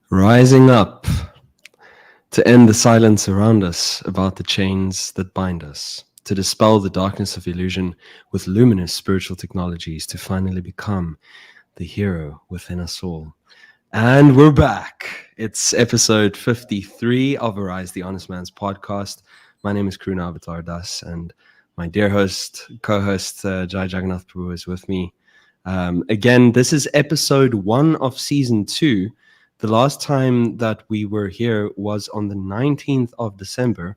Rising up to end the silence around us about the chains that bind us, to dispel the darkness of illusion with luminous spiritual technologies, to finally become the hero within us all. And we're back. It's episode 53 of Arise the Honest Man's podcast. My name is Karuna Avatar Das, and my dear host, co-host Jai Jagannath Prabhu is with me. Again, this is episode 1 of season 2. The last time that we were here was on the 19th of December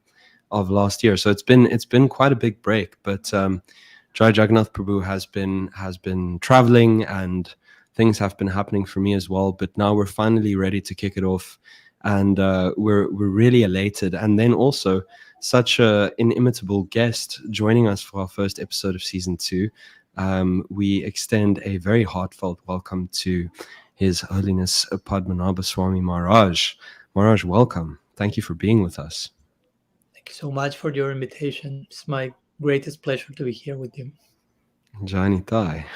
of last year. So it's been quite a big break, but Jai Jagannath Prabhu has been traveling, and things have been happening for me as well. But now we're finally ready to kick it off, and we're really elated. And then also such an inimitable guest joining us for our first episode of season 2. We extend a very heartfelt welcome to His Holiness Padmanabha Swami Maharaj. Maharaj, welcome. Thank you for being with us. Thank you so much for your invitation. It's my greatest pleasure to be here with you. Jani Thai.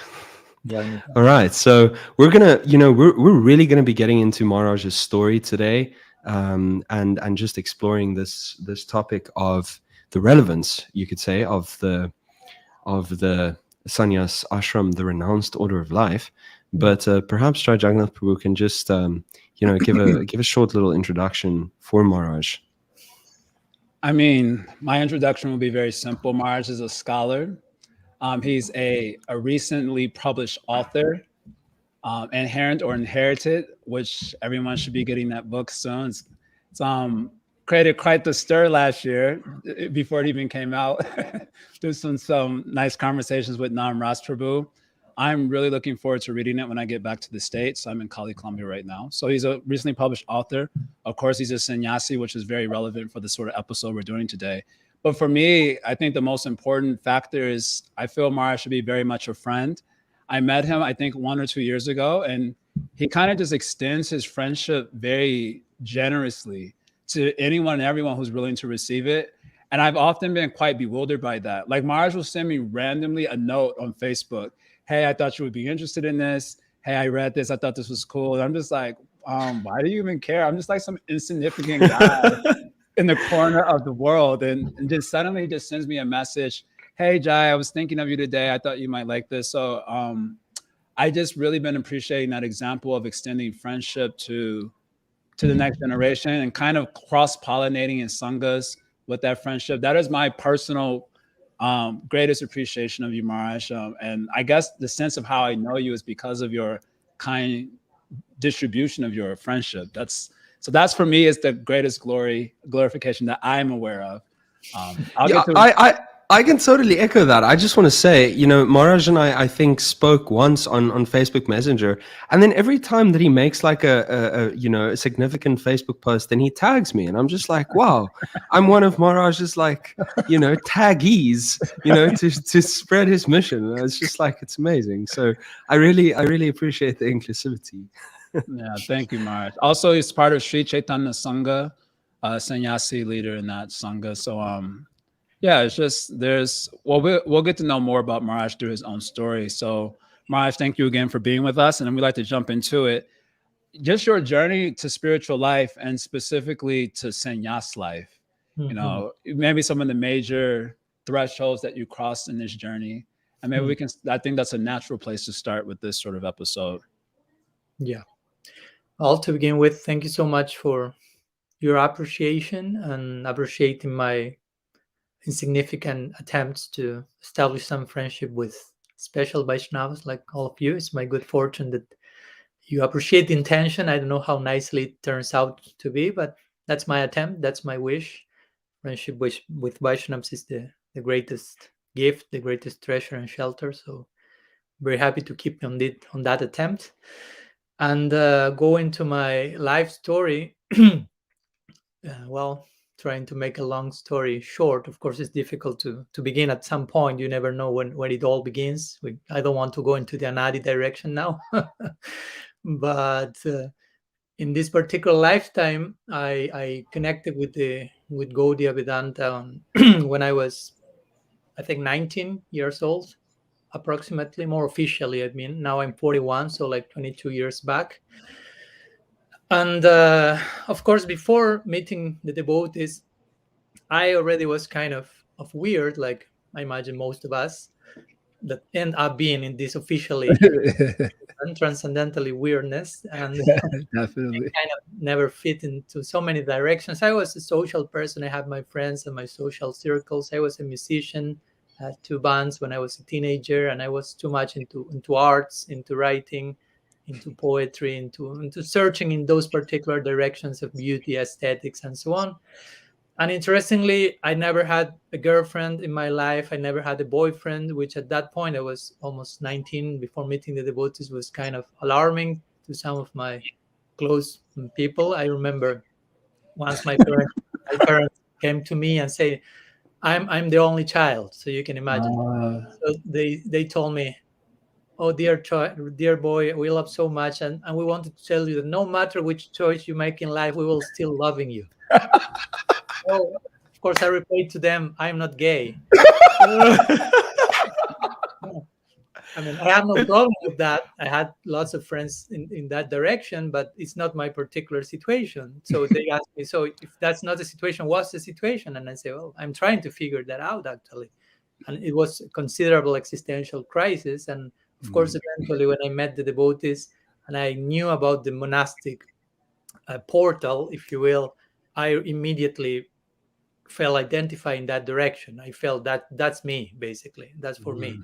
All right, so we're really gonna be getting into Maharaj's story today, and just exploring this topic of the relevance, you could say, of the sannyas ashram, the renounced order of life. But perhaps Jai Jagannath Prabhu can just give a short little introduction for Maharaj. I mean, my introduction will be very simple. Maharaj is a scholar. He's a recently published author, Inherent or Inherited, which everyone should be getting that book soon. It's created quite the stir last year before it even came out. There's some nice conversations with Nam Ras Prabhu. I'm really looking forward to reading it when I get back to the States. I'm in Cali, Colombia right now. So he's a recently published author. Of course, he's a sannyasi, which is very relevant for the sort of episode we're doing today. But for me, I think the most important factor is I feel Maharaj should be very much a friend. I met him, I think, 1 or 2 years ago, and he kind of just extends his friendship very generously to anyone and everyone who's willing to receive it. And I've often been quite bewildered by that. Like Maharaj will send me randomly a note on Facebook. Hey, I thought you would be interested in this. Hey, I read this. I thought this was cool. And I'm just like, why do you even care? I'm just like some insignificant guy in the corner of the world. And just suddenly just sends me a message. Hey, Jai, I was thinking of you today. I thought you might like this. So I just really been appreciating that example of extending friendship to the next generation and kind of cross-pollinating in sanghas with that friendship. That is my personal greatest appreciation of you, Maharaj. And I guess the sense of how I know you is because of your kind distribution of your friendship. That's for me is the greatest glorification that I'm aware of. I can totally echo that. I just want to say, Maharaj and I think spoke once on Facebook Messenger, and then every time that he makes like a significant Facebook post, then he tags me, and I'm just like, wow, I'm one of Maharaj's taggees, to spread his mission. And it's just like, it's amazing. So I really appreciate the inclusivity. Yeah, thank you, Maharaj. Also, he's part of Sri Chaitanya Sangha, sannyasi leader in that sangha. So yeah, it's just we'll get to know more about Maharaj through his own story. So Maharaj, thank you again for being with us. And then we'd like to jump into it. Just your journey to spiritual life and specifically to sannyas life, maybe some of the major thresholds that you crossed in this journey. And maybe I think that's a natural place to start with this sort of episode. Yeah. Well, to begin with, thank you so much for your appreciation and appreciating my insignificant attempts to establish some friendship with special Vaishnavas like all of you. It's my good fortune that you appreciate the intention. I don't know how nicely it turns out to be, but that's my attempt. That's my wish. Friendship with Vaishnavas is the greatest gift, the greatest treasure and shelter. So very happy to keep on that attempt. And go into my life story. Well, trying to make a long story short, of course, it's difficult to begin at some point. You never know when it all begins. I don't want to go into the Anadi direction now. But in this particular lifetime, I connected with Gaudiya Vedanta when I was, I think, 19 years old, approximately, more officially. I mean, now I'm 41, so like 22 years back. And of course, before meeting the devotees, I already was kind of weird, like I imagine most of us that end up being in this officially and transcendentally weirdness, and Definitely. kind of never fit into so many directions. I was a social person. I had my friends and my social circles. I was a musician, had two bands when I was a teenager, and I was too much into arts, into writing, into poetry, into searching in those particular directions of beauty, aesthetics, and so on. And interestingly, I never had a girlfriend in my life. I never had a boyfriend, which at that point I was almost 19 before meeting the devotees was kind of alarming to some of my close people. I remember once my parents came to me and say, I'm the only child, so you can imagine. So they told me, "Oh dear boy, we love so much, and we wanted to tell you that no matter which choice you make in life, we will still loving you." Oh, of course, I replied to them, "I'm not gay." I mean, I have no problem with that. I had lots of friends in that direction, but it's not my particular situation. So they asked me, "So if that's not the situation, what's the situation?" And I say, "Well, I'm trying to figure that out actually." And it was a considerable existential crisis. And of course, eventually, when I met the devotees and I knew about the monastic portal, if you will, I immediately felt identified in that direction. I felt that that's me, basically. That's for me.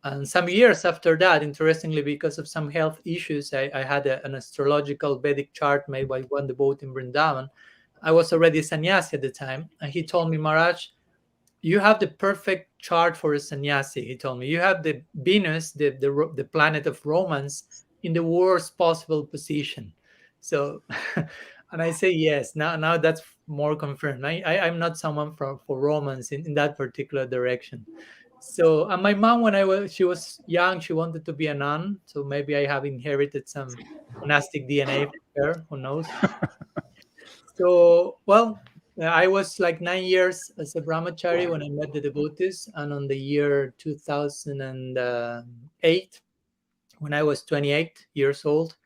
And some years after that, interestingly, because of some health issues, I had an astrological Vedic chart made by one devotee in Vrindavan. I was already a sannyasi at the time. And he told me, "Maharaj, you have the perfect chart for a sannyasi." He told me, "You have the Venus, the planet of romance, in the worst possible position." So, and I say yes. Now that's more confirmed. I'm not someone for romance in that particular direction. So, and my mom, when she was young, she wanted to be a nun. So maybe I have inherited some monastic DNA from her. Who knows? So, well, I was like 9 years as a brahmachari when I met the devotees, and on the year 2008, when I was 28 years old,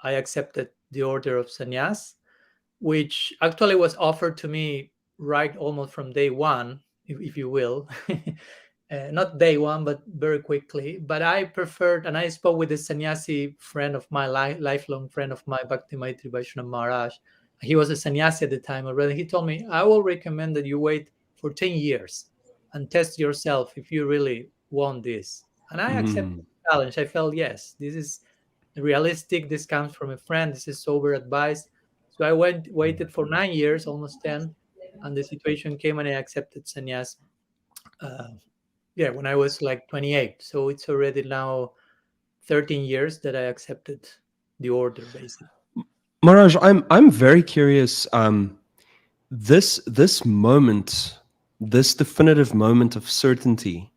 I accepted the order of sannyas, which actually was offered to me right almost from day one, if you will. Not day one, but very quickly. But I preferred, and I spoke with a sannyasi friend of my lifelong friend of my Bhakti Maitri Vaishnava Maharaj. He was a sannyasi at the time already. He told me, "I will recommend that you wait for 10 years and test yourself if you really want this." And I accepted the challenge. I felt, yes, this is realistic. This comes from a friend. This is sober advice. So I waited for 9 years, almost 10, and the situation came and I accepted sannyas. Uh, yeah, when I was like 28. So it's already now 13 years that I accepted the order, basically. Maharaj, I'm very curious. This moment, this definitive moment of certainty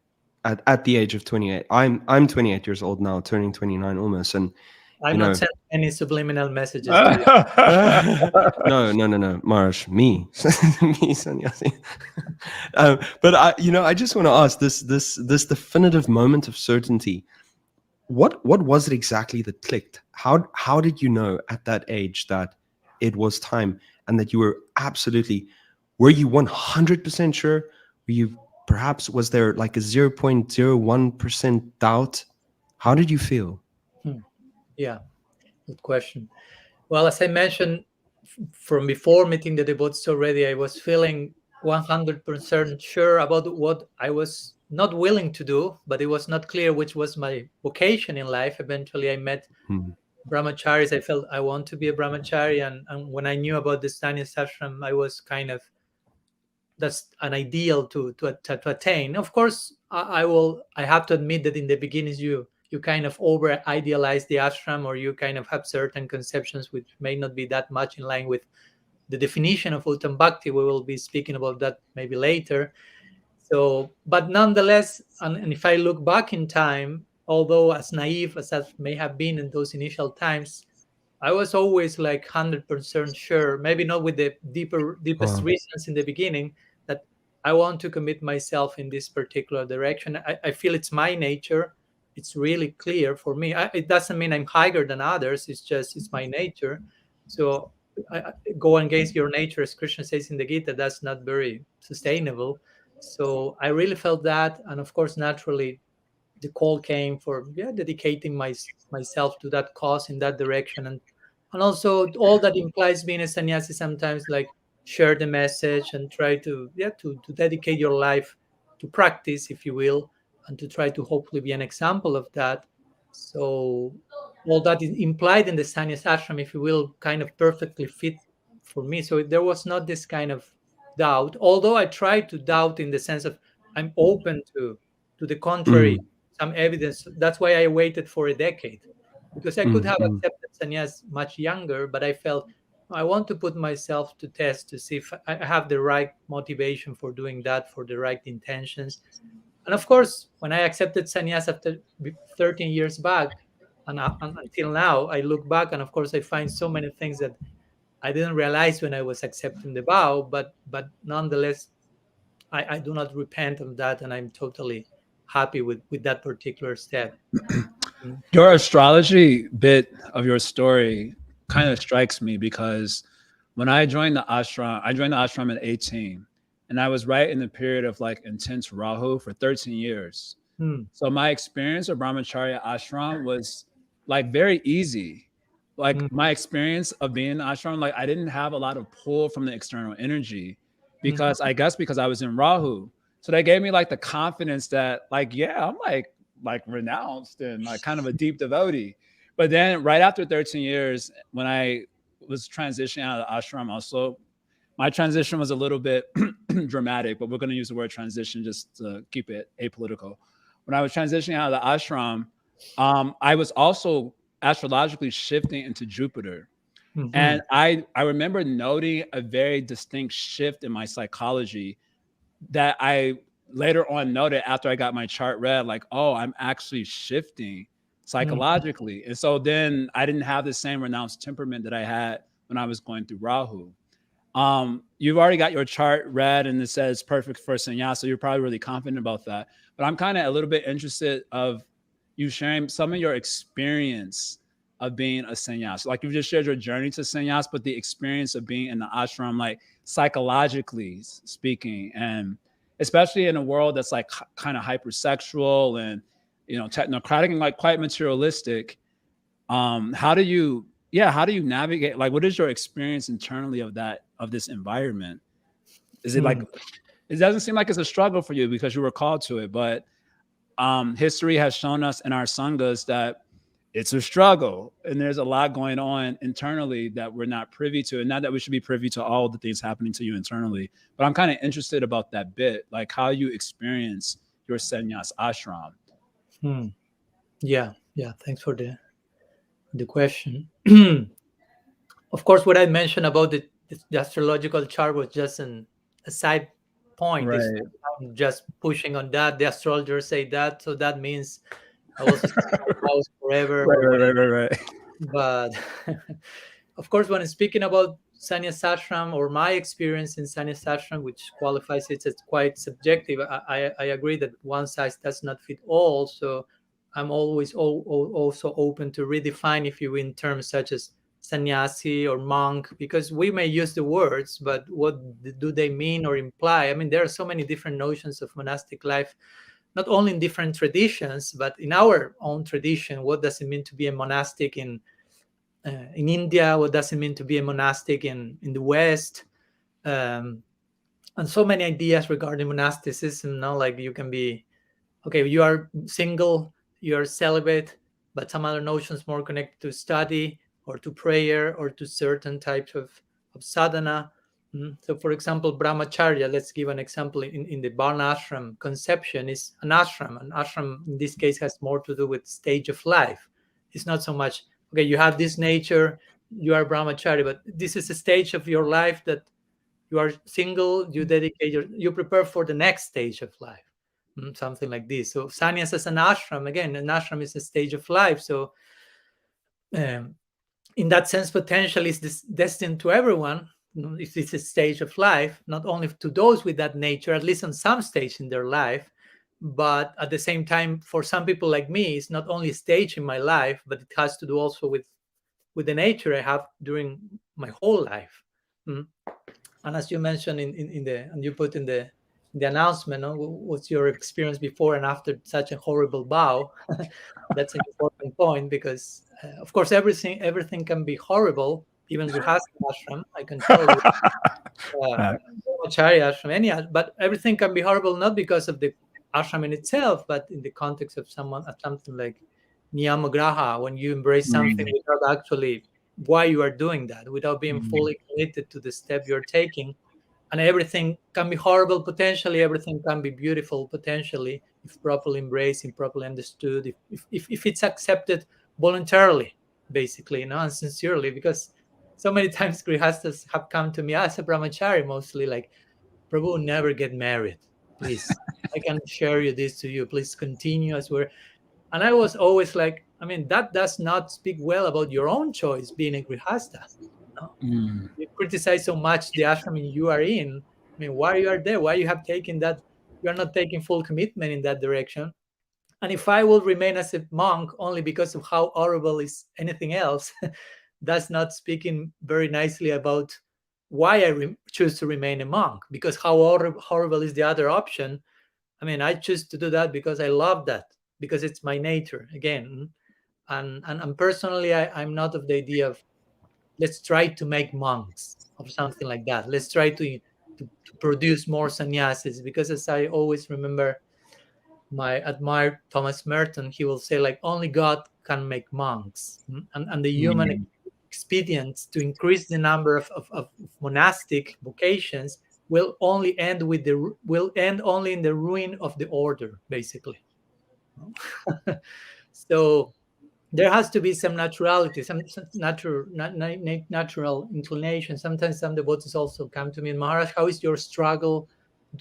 at the age of 28. I'm 28 years old now, turning 29 almost, and I'm not sending any subliminal messages to you. no, Maharaj, me, me, sannyasi. But I just want to ask this definitive moment of certainty. What was it exactly that clicked? How did you know at that age that it was time and that you were absolutely? Were you 100% sure? Were you perhaps was there like a 0.01% doubt? How did you feel? Yeah, good question. Well, as I mentioned from before meeting the devotees already, I was feeling 100% sure about what I was not willing to do, but it was not clear which was my vocation in life. Eventually, I met brahmacharis. I felt I want to be a brahmachari, and when I knew about the sannyas ashram, I was kind of, that's an ideal to attain. Of course, I have to admit that in the beginnings you kind of over idealize the ashram, or you kind of have certain conceptions which may not be that much in line with the definition of Uttam Bhakti. We will be speaking about that maybe later. So, but nonetheless, and if I look back in time, although as naive as I may have been in those initial times, I was always like 100% sure, maybe not with the deepest reasons in the beginning, that I want to commit myself in this particular direction. I feel it's my nature. It's really clear for me. It doesn't mean I'm higher than others. It's just, it's my nature. So go against your nature, as Krishna says in the Gita, that's not very sustainable. So I really felt that, and of course, naturally, the call came for dedicating myself to that cause in that direction, and also all that implies being a sannyasi sometimes, like share the message and try to to dedicate your life to practice, if you will, and to try to hopefully be an example of that. So all that is implied in the sannyas ashram, if you will, kind of perfectly fit for me. So there was not this kind of doubt, although I tried to doubt in the sense of I'm open to the contrary, some evidence. That's why I waited for a decade, because I could have accepted sannyas much younger, but I felt I want to put myself to test to see if I have the right motivation for doing that, for the right intentions. And of course, when I accepted sannyas after 13 years back, and until now, I look back, and of course, I find so many things that I didn't realize when I was accepting the vow, but nonetheless, I do not repent of that, and I'm totally happy with that particular step. Your astrology bit of your story kind of strikes me, because when I joined the ashram at 18, and I was right in the period of like intense Rahu for 13 years. So my experience of brahmacharya ashram was like very easy. Like my experience of being in the ashram, like I didn't have a lot of pull from the external energy, because I guess because I was in Rahu. So they gave me like the confidence that like, yeah, I'm like renounced and like kind of a deep devotee. But then right after 13 years, when I was transitioning out of the ashram, also my transition was a little bit dramatic, but we're going to use the word transition just to keep it apolitical. When I was transitioning out of the ashram, I was also astrologically shifting into Jupiter. And I remember noting a very distinct shift in my psychology that I later on noted after I got my chart read, like, oh, I'm actually shifting psychologically. And so then I didn't have the same renounced temperament that I had when I was going through Rahu. You've already got your chart read and it says perfect for sannyas, so you're probably really confident about that. But I'm kind of a little bit interested of you sharing some of your experience of being a sannyas. Like you just shared your journey to sannyas, but the experience of being in the ashram, like psychologically speaking, and especially in a world that's like kind of hypersexual and, you know, technocratic and like quite materialistic. How do you navigate? Like, what is your experience internally of this environment? Is it like, it doesn't seem like it's a struggle for you because you were called to it, but history has shown us in our sanghas that it's a struggle and there's a lot going on internally that we're not privy to. And not that we should be privy to all the things happening to you internally, but I'm kind of interested about that bit, like how you experience your sannyas ashram. Yeah. Thanks for the question. Of course, what I mentioned about the astrological chart was just a side point. Right. I'm just pushing on that. The astrologers say that, so that means I will stay in my house forever. Right. But of course, when I'm speaking about sannyas ashram or my experience in sannyas ashram, which qualifies it as quite subjective, I agree that one size does not fit all. So I'm always also open to redefine, if you will, in terms such as sannyasi or monk, because we may use the words, but what do they mean or imply? I mean, there are so many different notions of monastic life, not only in different traditions, but in our own tradition. What does it mean to be a monastic in India? What does it mean to be a monastic in the West? And so many ideas regarding monasticism. Now, like you can be, okay, you are single, you are celibate, but some other notions more connected to study or to prayer or to certain types of sadhana. So, for example, brahmacharya, let's give an example in the Varna ashram conception, is an ashram. An ashram, in this case, has more to do with stage of life. It's not so much, okay, you have this nature, you are brahmacharya, but this is a stage of your life that you are single, you dedicate, you prepare for the next stage of life. Something like this. So sannyas as an ashram, again, an ashram is a stage of life. So in that sense, potentially is this destined to everyone. It's a stage of life, not only to those with that nature, at least on some stage in their life, but at the same time, for some people like me, it's not only a stage in my life, but it has to do also with the nature I have during my whole life. Mm. And as you mentioned in the, and you put in the announcement, what's your experience before and after such a horrible vow? That's an important point, because of course everything can be horrible, even Grihastha ashram, I can tell you. Brahmachari ashram, but everything can be horrible not because of the ashram in itself, but in the context of something like niyamagraha, when you embrace something without actually why you are doing that, without being fully committed to the step you're taking. And everything can be horrible potentially, everything can be beautiful potentially, if properly embraced and properly understood, if it's accepted voluntarily, basically, and sincerely. Because so many times grihastas have come to me as a brahmachari, mostly like, Prabhu, never get married, please. I can share this to you, please continue as we're. And I was always like, I mean, that does not speak well about your own choice being a grihasta. You criticize so much the ashram you are in. I mean, why you are there? Why you have taken that? You are not taking full commitment in that direction. And if I will remain as a monk only because of how horrible is anything else, that's not speaking very nicely about why I choose to remain a monk. Because how horrible is the other option? I mean, I choose to do that because I love that, because it's my nature again. And personally, I'm not of the idea of, let's try to make monks or something like that. Let's try to produce more sannyasis, because as I always remember, my admired Thomas Merton, he will say, like, only God can make monks. And the human expedients to increase the number of monastic vocations will end only in the ruin of the order, basically. So there has to be some naturality, some natural inclination. Sometimes some devotees also come to me, and Maharaj, how is your struggle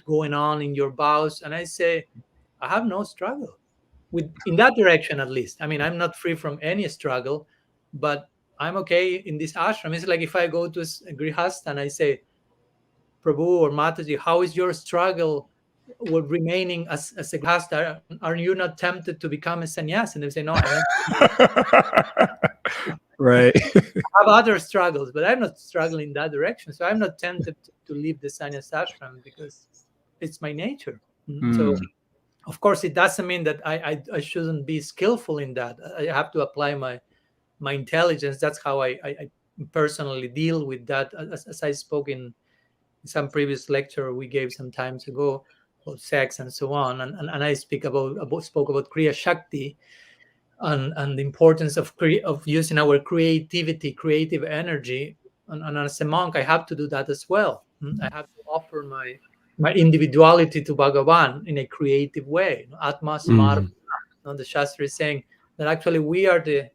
going on in your vows? And I say, I have no struggle in that direction, at least. I mean, I'm not free from any struggle, but I'm okay in this ashram. It's like if I go to a grihastha and I say, Prabhu or Mataji, how is your struggle with remaining as a grihastha? Are you not tempted to become a sannyasi? And they say, no, I am. Right. I have other struggles, but I'm not struggling in that direction. So I'm not tempted to leave the sannyas ashram because it's my nature. So, of course, it doesn't mean that I shouldn't be skillful in that. I have to apply my intelligence. That's how I personally deal with that. As I spoke in some previous lecture we gave some time ago about sex and so on, and I spoke about Kriya Shakti and the importance of using our creativity, creative energy. And as a monk, I have to do that as well. I have to offer my individuality to Bhagavan in a creative way. Atma Samarpana. The Shastra is saying that actually we are the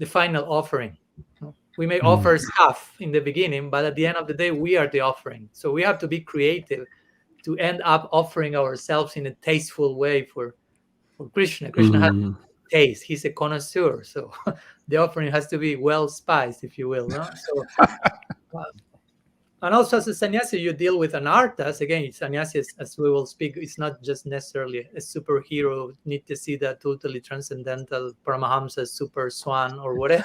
final offering. We may offer stuff in the beginning, but at the end of the day, we are the offering. So we have to be creative to end up offering ourselves in a tasteful way for Krishna. Krishna has taste. He's a connoisseur. So the offering has to be well spiced, if you will. No? So, and also as a sannyasi, you deal with anarthas. Again, sannyasi, as we will speak, it's not just necessarily a superhero, need to see that totally transcendental Paramahamsa, super swan, or whatever.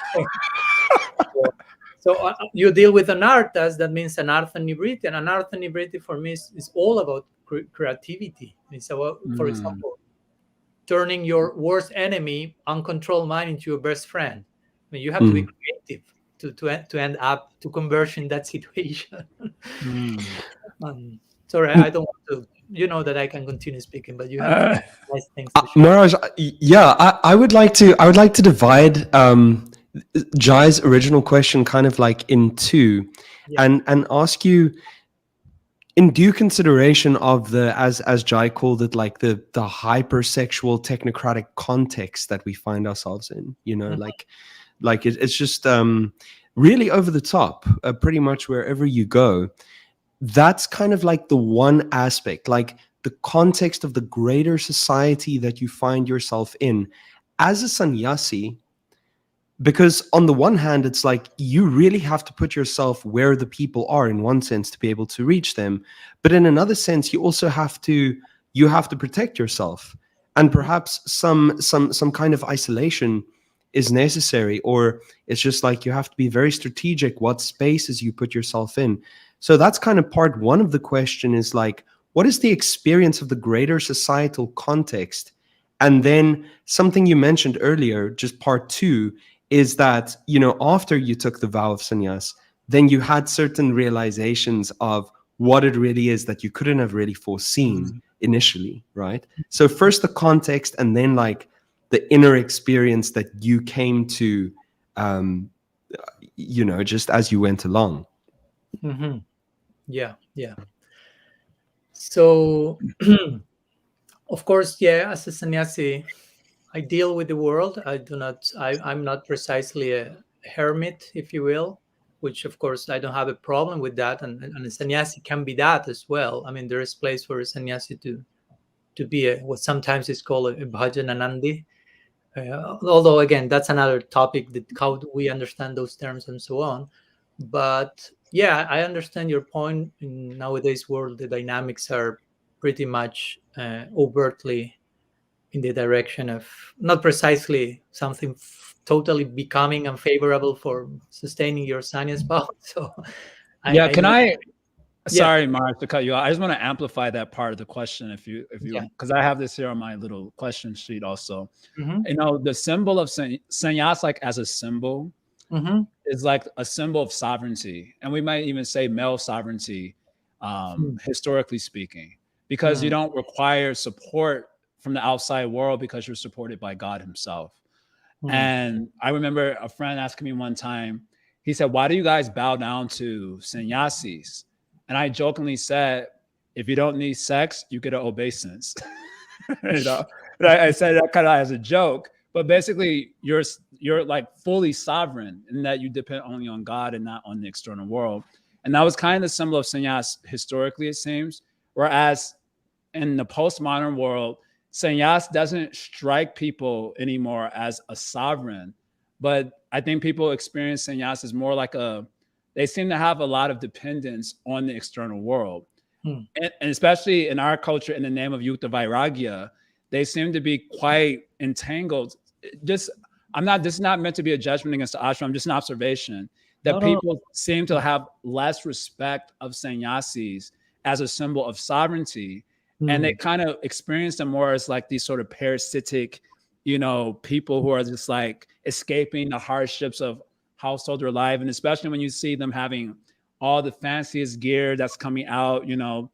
So you deal with anarthas, that means anartha nivriti. And anartha nivriti for me is all about creativity. It's about, for example, turning your worst enemy, uncontrolled mind, into your best friend. I mean, you have to be creative to end up to converge in that situation. Sorry, I don't want to. You know that I can continue speaking, but you have nice things to share. Maharaj, yeah, I would like to divide Jai's original question kind of like in two, and ask you, in due consideration of the, as Jai called it, like the hypersexual technocratic context that we find ourselves in, like it's just really over the top, pretty much wherever you go. That's kind of like the one aspect, like the context of the greater society that you find yourself in as a sannyasi. Because on the one hand, it's like you really have to put yourself where the people are in one sense to be able to reach them. But in another sense, you also have to protect yourself. And perhaps some kind of isolation is necessary, or it's just like you have to be very strategic what spaces you put yourself in. So that's kind of part one of the question, is like, what is the experience of the greater societal context? And then something you mentioned earlier, just part two, is that, you know, after you took the vow of sannyas, then you had certain realizations of what it really is that you couldn't have really foreseen initially, right? So first the context, and then like the inner experience that you came to, you know, just as you went along. Yeah. So, of course, yeah, as a sannyasi, I deal with the world. I'm not precisely a hermit, if you will, which of course I don't have a problem with that. And a sannyasi can be that as well. I mean, there is place for a sannyasi to be what sometimes is called a bhajananandi. Although again, that's another topic, that how do we understand those terms and so on. But yeah, I understand your point. In nowadays world, the dynamics are pretty much overtly in the direction of not precisely something totally becoming unfavorable for sustaining your sannyas vow. So I Can know. I? Sorry, Mark, to cut you off. I just want to amplify that part of the question, if you, because I have this here on my little question sheet also. You know, the symbol of sannyas, like as a symbol, is like a symbol of sovereignty, and we might even say male sovereignty, historically speaking, because you don't require support from the outside world because you're supported by God Himself. And I remember a friend asking me one time, he said, "Why do you guys bow down to sannyasis?" And I jokingly said, "If you don't need sex, you get an obeisance." You know, I said that kind of as a joke, but basically you're like fully sovereign in that you depend only on God and not on the external world. And that was kind of the symbol of sannyas historically, it seems. Whereas in the postmodern world, sannyas doesn't strike people anymore as a sovereign, but I think people experience sannyas as more like they seem to have a lot of dependence on the external world. And especially in our culture, in the name of yukta vairagya, they seem to be quite entangled. This is not meant to be a judgment against the ashram, just an observation that people seem to have less respect of sannyasis as a symbol of sovereignty. And they kind of experience them more as like these sort of parasitic, you know, people who are just like escaping the hardships of householder life. And especially when you see them having all the fanciest gear that's coming out, you know,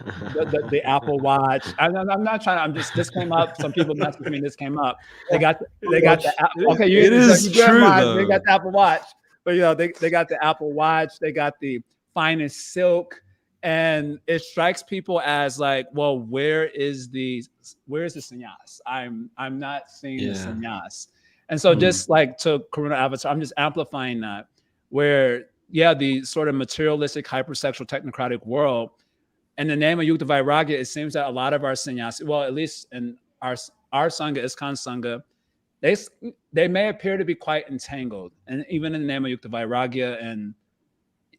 the Apple Watch. I'm not trying to, this came up. Some people messaged me, this came up. They got the okay, it is true though. They got the Apple Watch, but you know, they got the Apple Watch, they got the finest silk. And it strikes people as like, well, where is the sannyas? I'm not seeing the sannyas. And so just like to Karuna Avatar, I'm just amplifying that, where the sort of materialistic, hypersexual, technocratic world, in the name of yukta vairagya, it seems that a lot of our sannyas, well, at least in our sangha, ISKCON sangha, they may appear to be quite entangled, and even in the name of yukta vairagya, and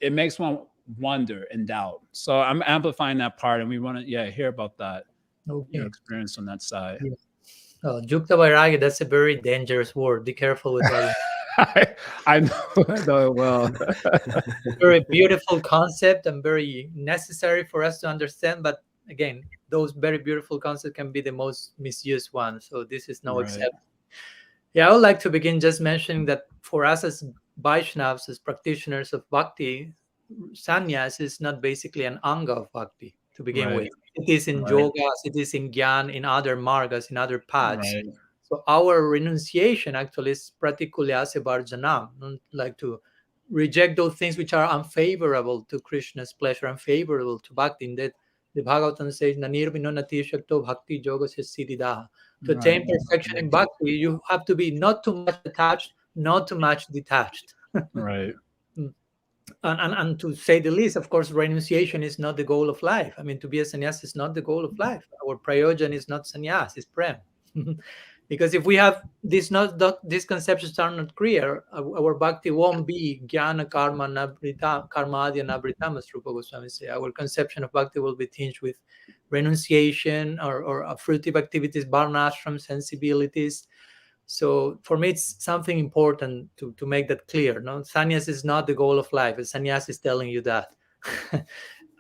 it makes one wonder and doubt. So I'm amplifying that part, and we want to hear about that, your experience on that side. Oh, yukta vairagya, that's a very dangerous word. Be careful with that. I know it well. Very beautiful concept and very necessary for us to understand. But again, those very beautiful concepts can be the most misused ones. So this is no exception. Yeah, I would like to begin just mentioning that for us as Vaishnavas, as practitioners of Bhakti, sannyas is not basically an anga of Bhakti to begin with. It is in yogas, it is in gyan, in other margas, in other paths. So our renunciation actually is pratikulya varjanam, like to reject those things which are unfavorable to Krishna's pleasure, unfavorable to Bhakti. In that the Bhagavatam says, "Nanirvino nati shakto bhakti yogasya siddhidaha." To attain perfection in Bhakti, you have to be not too much attached, not too much detached. Right. And to say the least, of course, renunciation is not the goal of life. I mean, to be a sannyas is not the goal of life. Our prayojan is not sannyas, it's prem. Because if we have these conceptions are not clear, our bhakti won't be jnana karma nabrita, karma adya nabritam, as Rupa Goswami say. Our conception of bhakti will be tinged with renunciation or fruitive activities, varnashram sensibilities, So for me, it's something important to make that clear. No, sannyas is not the goal of life. A sannyas is telling you that.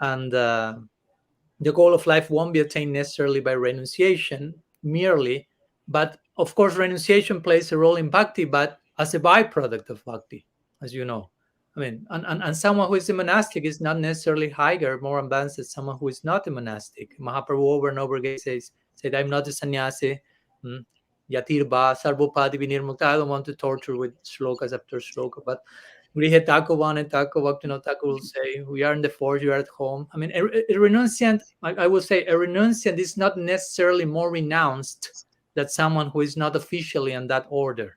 And the goal of life won't be attained necessarily by renunciation merely, but of course renunciation plays a role in bhakti, but as a byproduct of bhakti, as you know. I mean, and someone who is a monastic is not necessarily higher, more advanced than someone who is not a monastic. Mahaprabhu over and over again said, I'm not a sannyasi. Yatirba, Sarvopadi Vinirmukta. I don't want to torture with shlokas after shloka, but Grihe Tako Vane Tako Bhaktivinoda Thakur will say, we are in the forest, you are at home. I mean, a renunciant, I will say, a renunciant is not necessarily more renounced than someone who is not officially in that order.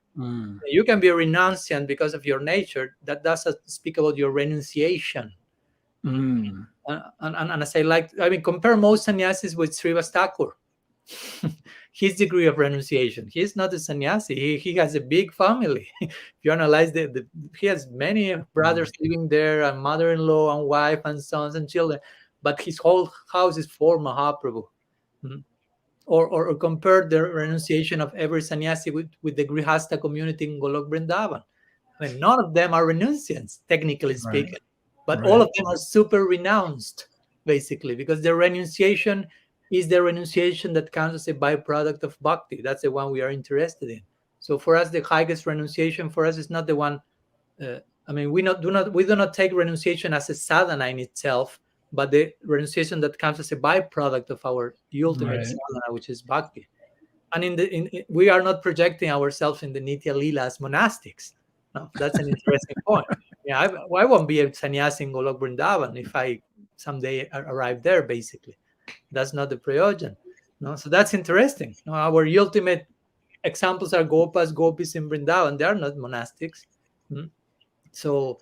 You can be a renunciant because of your nature. That doesn't speak about your renunciation. And as I mean, compare most sannyasis with Srivas Thakur. His degree of renunciation. He's not a sannyasi. He has a big family. If you analyze he has many brothers living there, and mother-in-law, and wife, and sons, and children. But his whole house is for Mahaprabhu. Or compare the renunciation of every sannyasi with the Grihastha community in Golok Vrindavan. I mean, none of them are renunciants, technically speaking. But all of them are super renounced, basically, because their renunciation is the renunciation that counts as a byproduct of bhakti. That's the one we are interested in. So for us, the highest renunciation for us is not the one. I mean, we do not take renunciation as a sadhana in itself, but the renunciation that comes as a byproduct of our ultimate sadhana, which is bhakti. And we are not projecting ourselves in the Nitya Lila as monastics. No, that's an interesting point. Yeah, I won't be a sannyasi in Golok Vrindavan if I someday arrive there, basically. That's not the prayojan. No? So that's interesting. No, our ultimate examples are Gopas, Gopis in Vrindavan. They are not monastics. So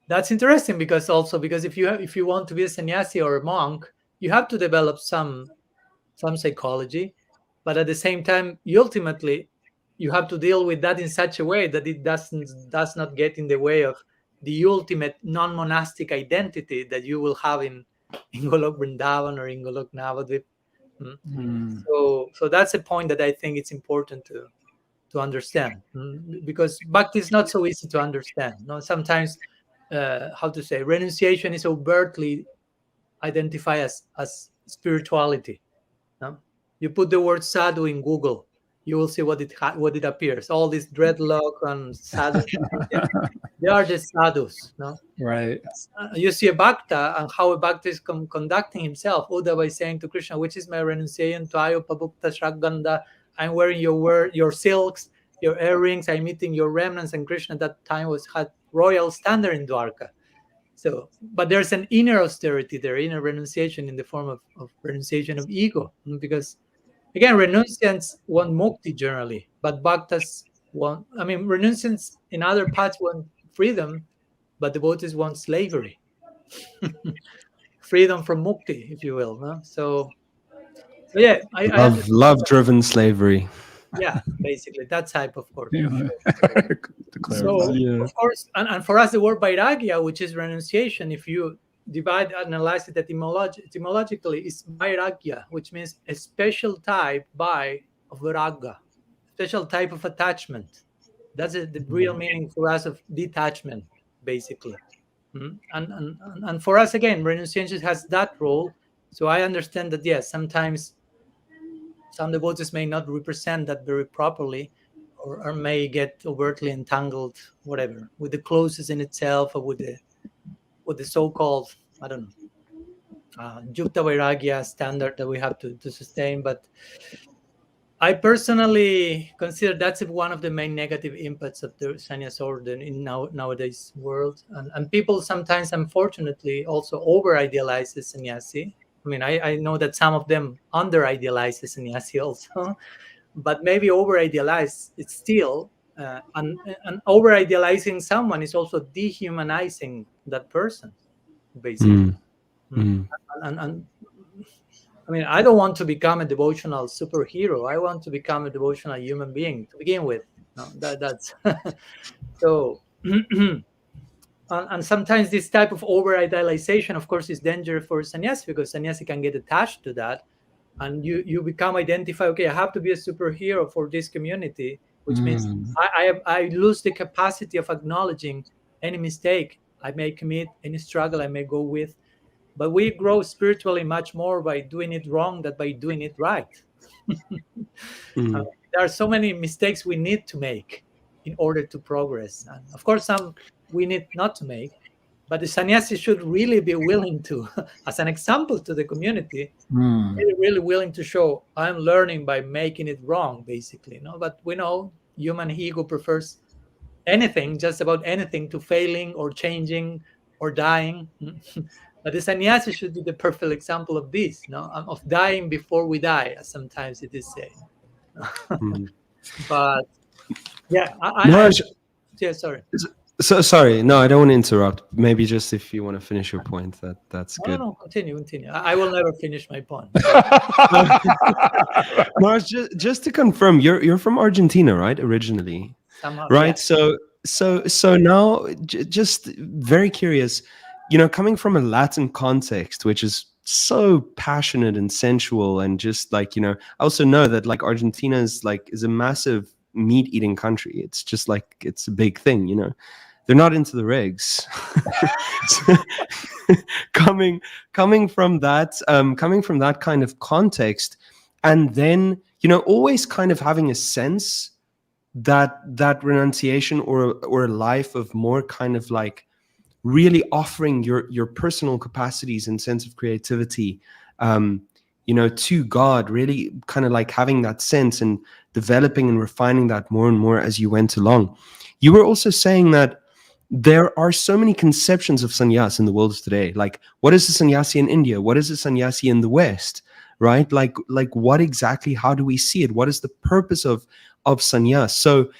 that's interesting because if you want to be a sannyasi or a monk, you have to develop some psychology, but at the same time, ultimately, you have to deal with that in such a way that it does not get in the way of the ultimate non-monastic identity that you will have in Golok Vrindavan or in Golok Navadvip. So that's a point that I think it's important to understand, because bhakti is not so easy to understand. No, sometimes renunciation is overtly identified as spirituality. No? You put the word sadhu in Google, you will see what it appears. All this dreadlock and sadhu, they are the sadhus. No? Right. You see a bhakta and how a bhakta is conducting himself. Uddhava by saying to Krishna, which is my renunciation to Ayo Pabukta Shragganda. I'm wearing your silks, your earrings. I'm eating your remnants. And Krishna at that time had royal standard in Dwarka. So, but there's an inner austerity there, inner renunciation in the form of renunciation of ego. Because, again, renunciants want mukti generally, but bhaktas want, renunciants in other paths want freedom, but devotees want slavery. Freedom from mukti, if you will. No? So yeah, love-driven slavery. Yeah, basically that type of course. So, of course, and for us, the word vairagya, which is renunciation, if you analyze it etymologically, is vairagya, which means a special type of viraga, special type of attachment. That's the real meaning for us of detachment, basically. And for us, again, renunciation has that role. So I understand that, yes, sometimes some devotees may not represent that very properly, or may get overtly entangled, whatever, with the closest in itself, or with the so-called, I don't know, Yukta Vairagya standard that we have to sustain. But I personally consider that's one of the main negative impacts of the sannyas order in nowadays world. And people sometimes, unfortunately, also over-idealize the sannyasi. I mean, I know that some of them under-idealize the sannyasi also, but maybe over-idealize it still. And over-idealizing someone is also dehumanizing that person, basically. And I mean, I don't want to become a devotional superhero. I want to become a devotional human being to begin with. No, that's so. And sometimes this type of over-idealization, of course, is dangerous for sannyasi, because sannyasi can get attached to that, and you become identified. Okay, I have to be a superhero for this community, which means I lose the capacity of acknowledging any mistake I may commit, any struggle I may go with. But we grow spiritually much more by doing it wrong than by doing it right. There are so many mistakes we need to make in order to progress. And of course, some we need not to make. But the sannyasi should really be willing to, as an example to the community, really willing to show I'm learning by making it wrong, basically. But we know human ego prefers anything, just about anything, to failing or changing or dying. But the sannyasi should be the perfect example of this, of dying before we die, as sometimes it is said. But yeah, yeah, sorry. So sorry, no, I don't want to interrupt. Maybe just if you want to finish your point, that's good. No, continue. I will never finish my point. Mars, just to confirm, you're from Argentina, right? Originally, somehow, right? Yeah. So now, just very curious, coming from a Latin context, which is so passionate and sensual, and just like, I also know that like Argentina is a massive meat eating country. It's just like, it's a big thing, they're not into the regs. coming from that kind of context, and then always kind of having a sense that renunciation or a life of more kind of like really offering your personal capacities and sense of creativity to God, really kind of like having that sense and developing and refining that more and more as you went along. You were also saying that there are so many conceptions of sannyas in the world today. Like, what is a sannyasi in India? What is a sannyasi in the West? Right? Like what exactly, how do we see it? What is the purpose of sannyas? So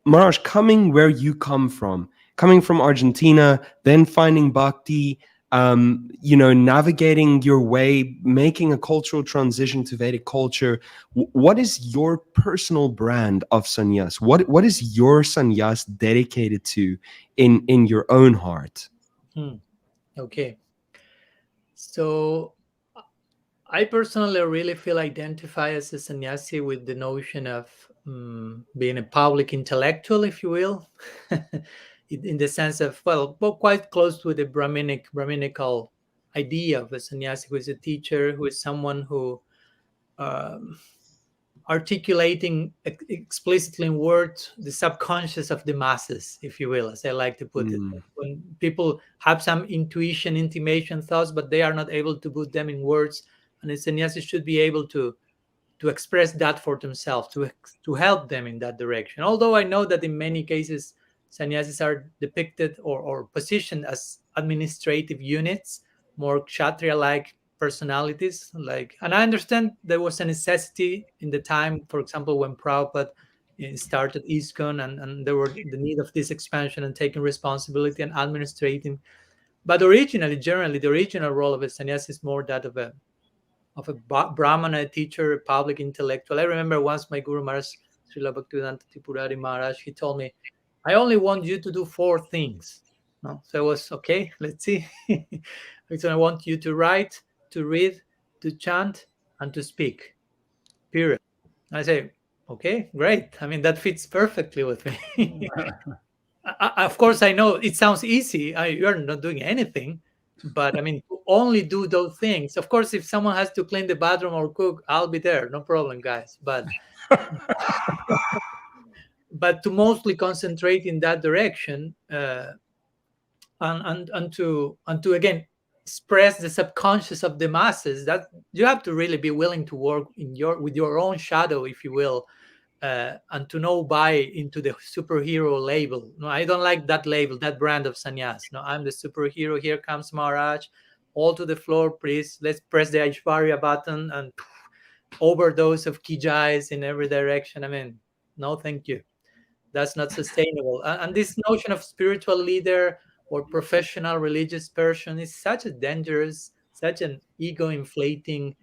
Maharaj, coming where you coming from Argentina, then finding Bhakti, navigating your way, making a cultural transition to Vedic culture. What is your personal brand of sannyas? What is your sannyas dedicated to in your own heart? Okay. So I personally really feel identified as a sannyasi with the notion of being a public intellectual, if you will, in the sense of, well, quite close to the Brahminical idea of a sannyasi, who is a teacher, who is someone who articulating explicitly in words the subconscious of the masses, if you will, as I like to put it. When people have some intimation, thoughts, but they are not able to put them in words, and a sannyasi should be able to express that for themselves, to help them in that direction. Although I know that in many cases, sannyasis are depicted or positioned as administrative units, more kshatriya-like personalities. And I understand there was a necessity in the time, for example, when Prabhupada started ISKCON, and there were the need of this expansion and taking responsibility and administrating. But generally, the original role of a sannyasi is more that of a Brahmana teacher, a public intellectual. I remember once my Guru Maharaj, Srila Bhaktivedanta Tripurari Maharaj, he told me, I only want you to do 4 things. No? So I was, okay, let's see. So I want you to write, to read, to chant, and to speak, period. I say, okay, great. I mean, that fits perfectly with me. Of course, I know it sounds easy. You're not doing anything. But I mean, only do those things. Of course, if someone has to clean the bathroom or cook, I'll be there. No problem, guys. But but to mostly concentrate in that direction, and to again express the subconscious of the masses, that you have to really be willing to work with your own shadow, if you will, and to not buy into the superhero label. No, I don't like that label, that brand of sannyas. No, I'm the superhero. Here comes Maharaj. All to the floor, please. Let's press the Aishwarya button and overdose of kijais in every direction. I mean, no, thank you. That's not sustainable. And this notion of spiritual leader or professional religious person is such a dangerous, such an ego-inflating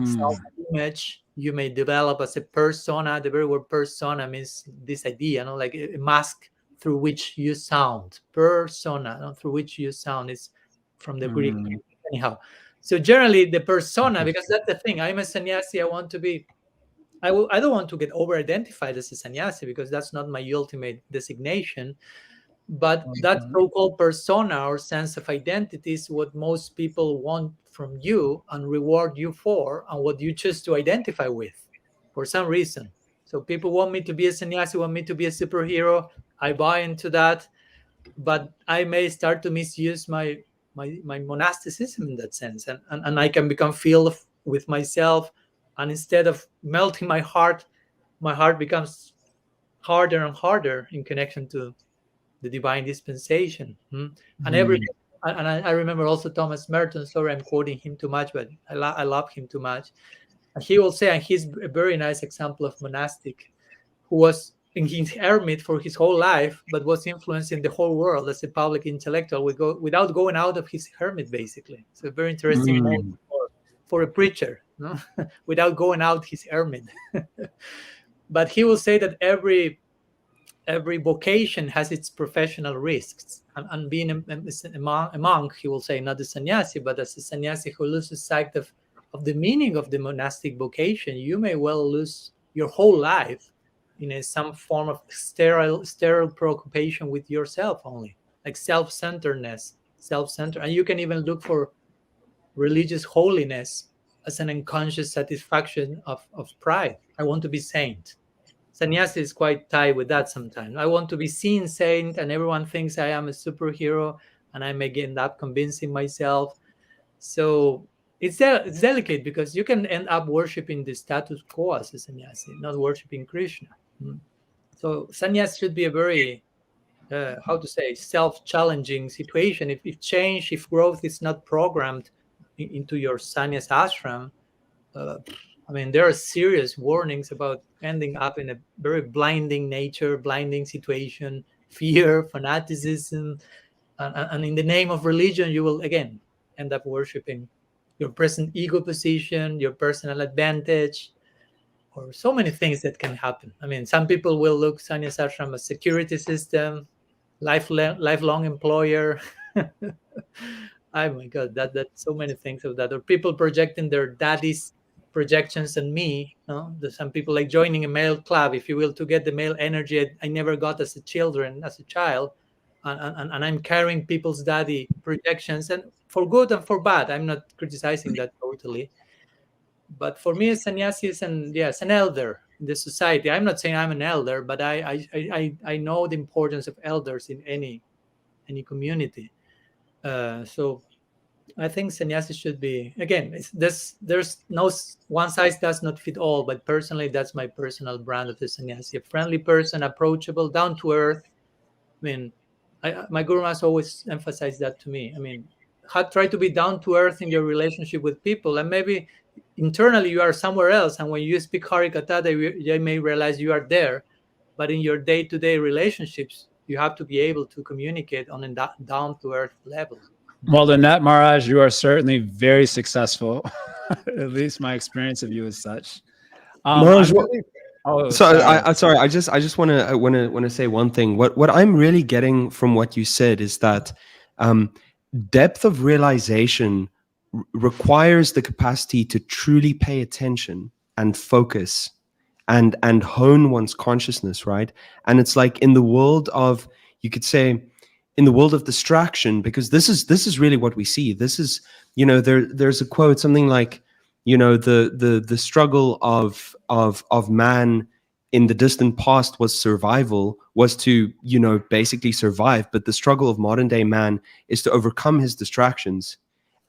self-image you may develop as a persona. The very word persona means this idea, like a mask through which you sound. Persona, through which you sound, is from the Greek. Anyhow, so generally the persona, because that's the thing. I'm a sannyasi. I want to be I don't want to get over-identified as a sannyasi, because that's not my ultimate designation. But that so-called persona or sense of identity is what most people want from you and reward you for, and what you choose to identify with for some reason. So people want me to be a sannyasi, want me to be a superhero. I buy into that, but I may start to misuse my monasticism in that sense, and I can become filled with myself, and instead of melting my heart becomes harder and harder in connection to the divine dispensation. And I remember also Thomas Merton. Sorry, I'm quoting him too much, but I love him too much. And he will say, and he's a very nice example of monastic, who was in his hermit for his whole life, but was influencing the whole world as a public intellectual without going out of his hermit, basically. So a very interesting mode for a preacher, no? Without going out his hermit. But he will say that every vocation has its professional risks. And being a monk, he will say, not a sannyasi, but as a sannyasi who loses sight of the meaning of the monastic vocation, you may well lose your whole life in some form of sterile preoccupation with yourself only, like self-centeredness, and you can even look for religious holiness as an unconscious satisfaction of pride. I want to be saint. Sannyasi is quite tied with that sometimes. I want to be seen saint, and everyone thinks I am a superhero, and I may end up convincing myself. So it's delicate, because you can end up worshiping the status quo as a sannyasi, not worshiping Krishna. So sannyas should be a very, self-challenging situation. If change, if growth is not programmed into your sannyas ashram, there are serious warnings about ending up in a very blinding nature, blinding situation, fear, fanaticism, and in the name of religion, you will again end up worshiping your present ego position, your personal advantage, or so many things that can happen. Some people will look sannyas ashram as security system, lifelong employer. Oh my God, that so many things of that. Or people projecting their daddy's projections on me. There's some people like joining a male club, if you will, to get the male energy I never got as a child, and I'm carrying people's daddy projections, and for good and for bad. I'm not criticizing that totally, but for me, a sannyasi is an elder in the society. I'm not saying I'm an elder, but I know the importance of elders in any community. So I think sannyasi should be, again, there's no one size does not fit all, but personally, that's my personal brand of the sannyasi: a friendly person, approachable, down to earth. My Guru Master always emphasized that to me. Try to be down to earth in your relationship with people, and maybe internally you are somewhere else, and when you speak Harikatha, they may realize you are there, but in your day-to-day relationships, you have to be able to communicate on a down to earth level. Well, in that, Maharaj, you are certainly very successful. At least my experience of you is such. Maharaj, sorry. I just want to say one thing. What I'm really getting from what you said is that depth of realization requires the capacity to truly pay attention and focus and hone one's consciousness, right? And it's like in the world of, you could say, in the world of distraction, because this is really what we see. This is, there's a quote, something like, the struggle of man in the distant past was survival, was to, basically survive. But the struggle of modern day man is to overcome his distractions.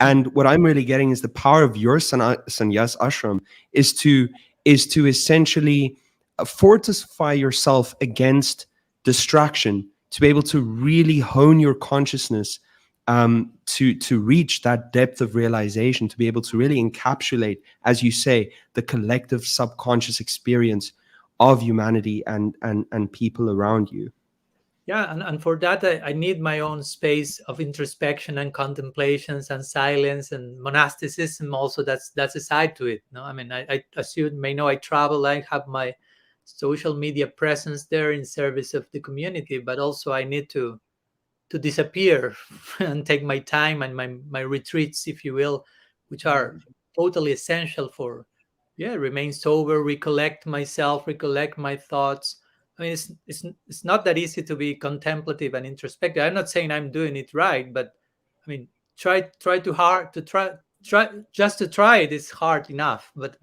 And what I'm really getting is the power of your sannyas ashram is to essentially fortify yourself against distraction, to be able to really hone your consciousness, to reach that depth of realization, to be able to really encapsulate, as you say, the collective subconscious experience of humanity and people around you. Yeah, and for that, I need my own space of introspection and contemplations and silence, and monasticism also. That's a side to it. No, I as you may know, I travel. I have my social media presence there in service of the community, but also I need to disappear and take my time and my retreats, if you will, which are totally essential for remain sober, recollect myself, recollect my thoughts. I mean, it's not that easy to be contemplative and introspective. I'm not saying I'm doing it right, but I mean, try just to try it is hard enough. But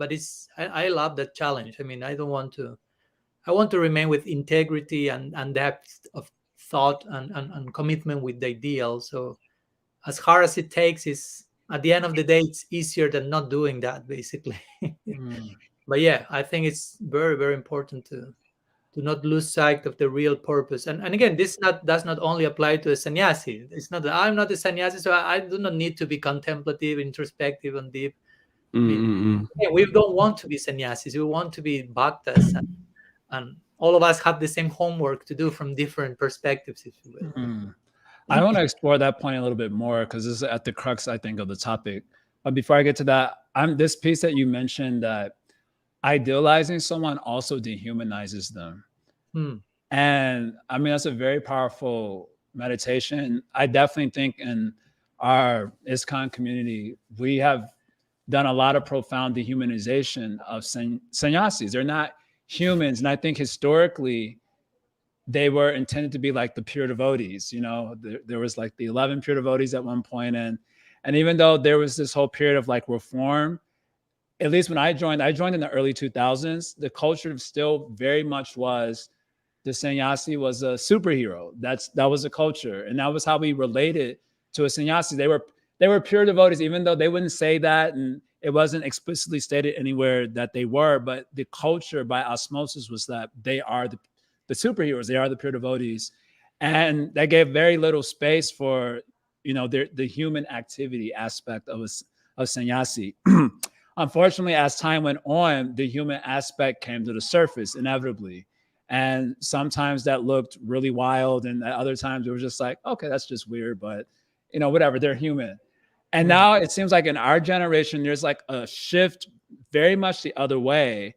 I love that challenge. I mean, I want to remain with integrity and depth of thought and commitment with the ideal. So as hard as it takes, is at the end of the day, it's easier than not doing that, basically. But yeah, I think it's very, very important to not lose sight of the real purpose. And again, this does not only apply to a sannyasi. It's not that I'm not a sannyasi, so I do not need to be contemplative, introspective, and deep. I mean, yeah, we don't want to be sannyasis. We want to be bhaktas, and all of us have the same homework to do from different perspectives, if you will. I want to explore that point a little bit more because this is at the crux, I think, of the topic. But before I get to that, this piece that you mentioned, that idealizing someone also dehumanizes them. And I mean, that's a very powerful meditation. I definitely think in our ISKCON community, we have done a lot of profound dehumanization of sannyasis. They're not humans. And I think historically, they were intended to be like the pure devotees. You know, there was like the 11 pure devotees at one point. And even though there was this whole period of like reform, at least when I joined in the early 2000s, the culture still very much was the sannyasi was a superhero. That was the culture. And that was how we related to a sannyasi. They were pure devotees, even though they wouldn't say that. And it wasn't explicitly stated anywhere that they were, but the culture by osmosis was that they are the superheroes. They are the pure devotees. And that gave very little space for, you know, the human activity aspect of sannyasi. Unfortunately, as time went on, the human aspect came to the surface inevitably. And sometimes that looked really wild. And at other times it was just like, okay, that's just weird, but you know, whatever, they're human. And now it seems like in our generation, there's like a shift very much the other way.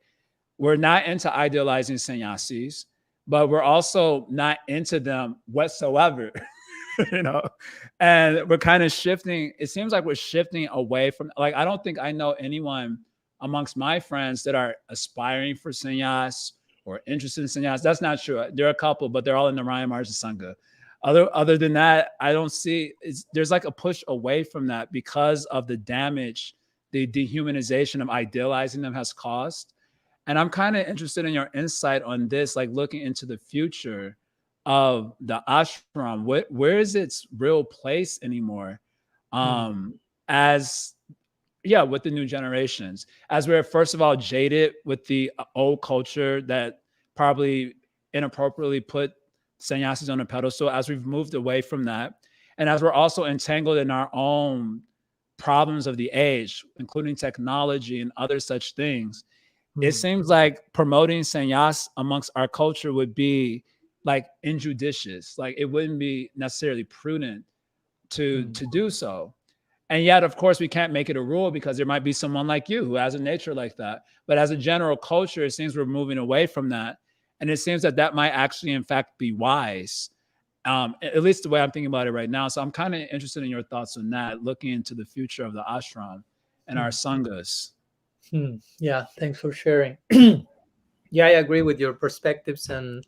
We're not into idealizing sannyasis, but we're also not into them whatsoever. You know, and we're kind of shifting. It seems like we're shifting away from, like, I don't think I know anyone amongst my friends that are aspiring for sannyas or interested in sannyas. That's not true. There are a couple, but they're all in the Raya Marja Sangha. Other than that, I don't see, there's like a push away from that because of the damage the dehumanization of idealizing them has caused. And I'm kind of interested in your insight on this, like looking into the future of the ashram. Where is its real place anymore? As with the new generations, as we're first of all jaded with the old culture that probably inappropriately put sannyasis on a pedestal, as we've moved away from that, and as we're also entangled in our own problems of the age, including technology and other such things, it seems like promoting sannyas amongst our culture would be like injudicious. Like it wouldn't be necessarily prudent to do so. And yet, of course, we can't make it a rule because there might be someone like you who has a nature like that. But as a general culture, it seems we're moving away from that. And it seems that might actually, in fact, be wise, at least the way I'm thinking about it right now. So I'm kind of interested in your thoughts on that, looking into the future of the ashram and our sanghas. Yeah, thanks for sharing. Yeah, I agree with your perspectives. And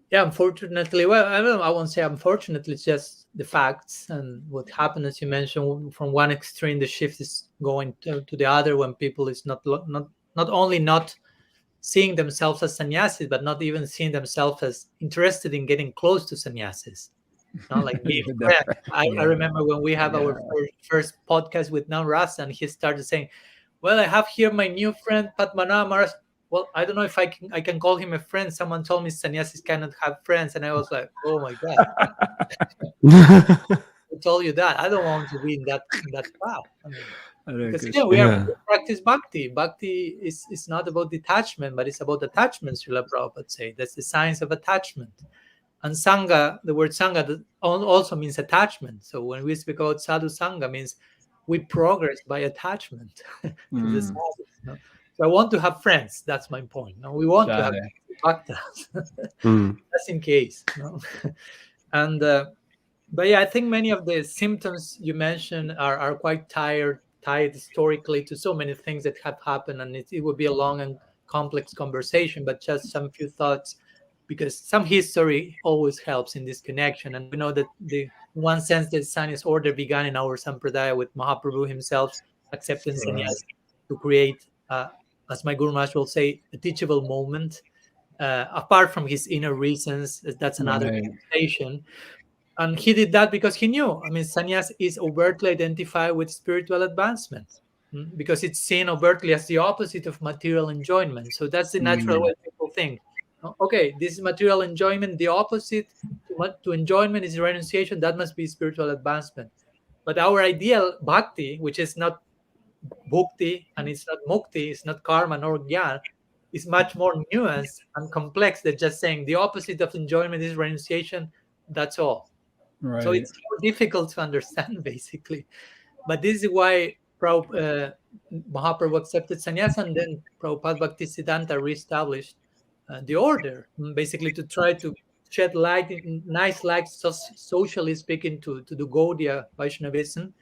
yeah, unfortunately, well, I won't say unfortunately, it's just the facts and what happened, as you mentioned, from one extreme, the shift is going to the other when people is not only not seeing themselves as sannyasis, but not even seeing themselves as interested in getting close to sannyasis. Not like being friends. I remember when we have our first podcast with Nam Rasa, and he started saying, well, I have here my new friend, Padmanabha. Well, I don't know if I can call him a friend. Someone told me sannyasis cannot have friends. And I was like, oh my God. I told you that. I don't want to be in that path. I mean, because we practice Bhakti. Bhakti is not about detachment, but it's about attachment, Srila Prabhupada say. That's the science of attachment. And Sangha, the word Sangha also means attachment. So when we speak about Sadhu Sangha, means we progress by attachment to the sadhus. No? So I want to have friends. That's my point. No, we want to have bhaktas. Just in case. No? And but yeah, I think many of the symptoms you mentioned are quite tired tied historically to so many things that have happened, and it would be a long and complex conversation, but just some few thoughts, because some history always helps in this connection. And we know that in one sense, the Sannyas order began in our Sampradaya with Mahaprabhu himself accepting sannyas to create, as my Guru Maharaj will say, a teachable moment. Apart from his inner reasons, that's another conversation. And he did that because he knew, I mean, sannyas is overtly identified with spiritual advancement, because it's seen overtly as the opposite of material enjoyment. So that's the natural way people think. Okay, this is material enjoyment. The opposite to enjoyment is renunciation. That must be spiritual advancement. But our ideal bhakti, which is not bhukti and it's not mukti, it's not karma nor jnana, is much more nuanced and complex than just saying the opposite of enjoyment is renunciation. That's all. Right. So it's more difficult to understand, basically. But this is why Mahaprabhu accepted sannyasa, and then Prabhupada Bhaktisiddhanta reestablished the order, basically to try to shed light, nice light, socially speaking, to the Gaudiya Vaishnavism.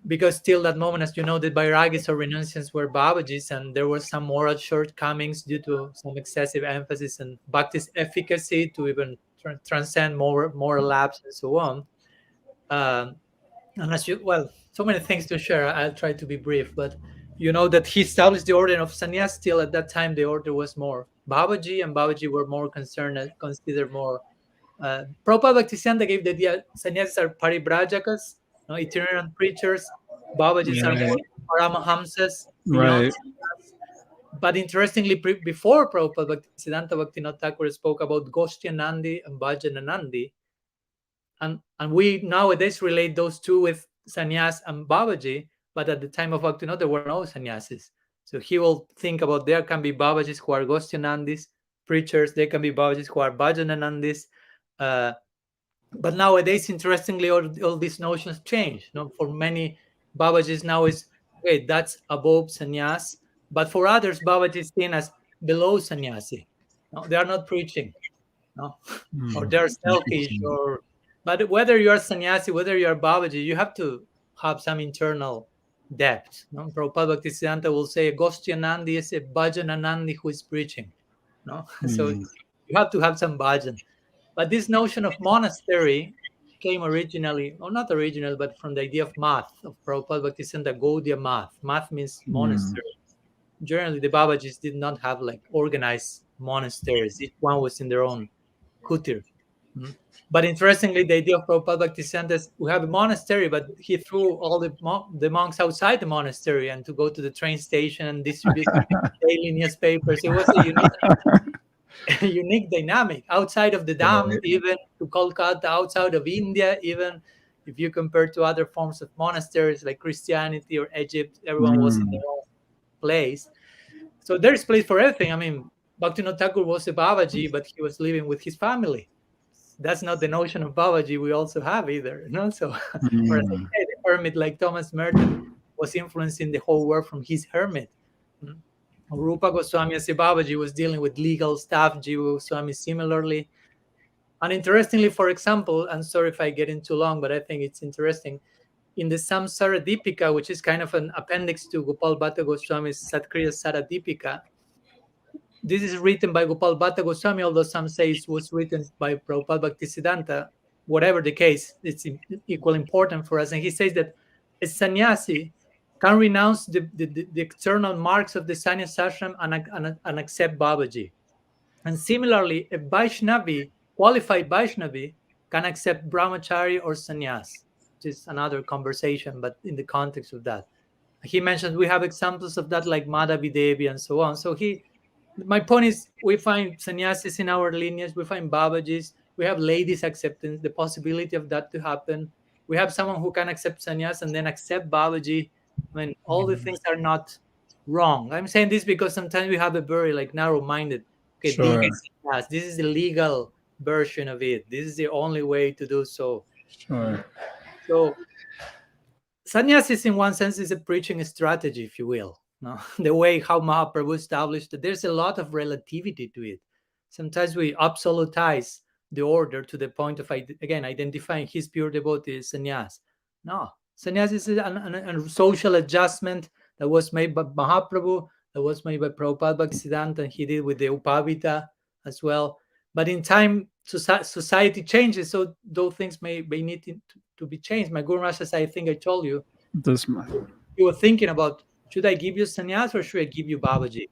Because till that moment, as you know, the Bairagis or renunciants were Babajis, and there were some moral shortcomings due to some excessive emphasis on Bhakti's efficacy to even transcend moral lapse and so on. And as you, well, so many things to share. I'll try to be brief, but you know that he established the order of sannyas. Still, at that time, the order was more Babaji, and Babaji were more considered more. Prabhupada Bhaktisiddhanta gave the idea sannyas are paribrajakas, itinerant preachers. Babajis are more paramahamsas, beyond sannyas. But interestingly, before Prabhupada Bhaktisiddhanta Bhaktivinoda Thakur spoke about Goshtyanandi and Bhajananandi, and we nowadays relate those two with sannyas and Babaji, but at the time of Bhaktivinoda, there were no sannyasis. So he will think about there can be Babajis who are Goshtyanandis, preachers, there can be Babajis who are Bhajananandis. But nowadays, interestingly, all these notions change. For many, Babajis now is, okay, that's above sannyas. But for others, Babaji is seen as below sannyasi. They are not preaching. Or they're selfish, but whether you're sannyasi, whether you're Babaji, you have to have some internal depth. Prabhupada Bhaktisiddhanta will say, Goshtyanandi is a Bhajananandi who is preaching. So you have to have some bhajan. But this notion of monastery came originally, or not original, but from the idea of math, of Prabhupada Bhaktisiddhanta Gaudiya math. Math means monastery. Generally, the Babajis did not have like organized monasteries. Each one was in their own kutir. But interestingly, the idea of Prabhupada Bhaktisiddhanta is we have a monastery, but he threw all the monks outside the monastery and to go to the train station and distribute daily newspapers. It was a unique dynamic outside of the dam, even to Kolkata, outside of India, even if you compare to other forms of monasteries like Christianity or Egypt, everyone was in their own place. So there's place for everything. I mean, Bhaktivinoda Thakur was a Babaji, but he was living with his family. That's not the notion of Babaji we also have either. So, or as I say, the hermit like Thomas Merton was influencing the whole world from his hermit. Rupa Goswami as a Babaji was dealing with legal stuff, Jiva Goswami similarly. And interestingly, for example, I'm sorry if I get in too long, but I think it's interesting. In the Samsara Dipika, which is kind of an appendix to Gopal Bhatta Goswami's Satkriya Sara Dipika, this is written by Gopal Bhatta Goswami, although some say it was written by Prabhupada Bhaktisiddhanta. Whatever the case, it's equally important for us. And he says that a sannyasi can renounce the external marks of the sannyas ashram and accept Babaji. And similarly, a Vaishnavi, qualified Vaishnavi, can accept brahmachari or sannyas, which is another conversation, but in the context of that. He mentioned we have examples of that like Madhavi Devi and so on. So my point is, we find sannyasis in our lineage, we find Babajis, we have ladies acceptance, the possibility of that to happen. We have someone who can accept sannyas and then accept Babaji. I mean, all the things are not wrong. I'm saying this because sometimes we have a very like narrow-minded, okay, this is the legal version of it. This is the only way to do so. So sannyasis in one sense is a preaching strategy, if you will. The way how Mahaprabhu established that there's a lot of relativity to it. Sometimes we absolutize the order to the point of, again, identifying his pure devotee as sannyas. No, Sannyas is a social adjustment that was made by Mahaprabhu, that was made by Prabhupada Bhaktisiddhanta, and he did with the Upavita as well. But in time, society changes, so those things may need to be changed. My Guru Maharaj, I think I told you, you were thinking about, should I give you sannyas or should I give you Babaji?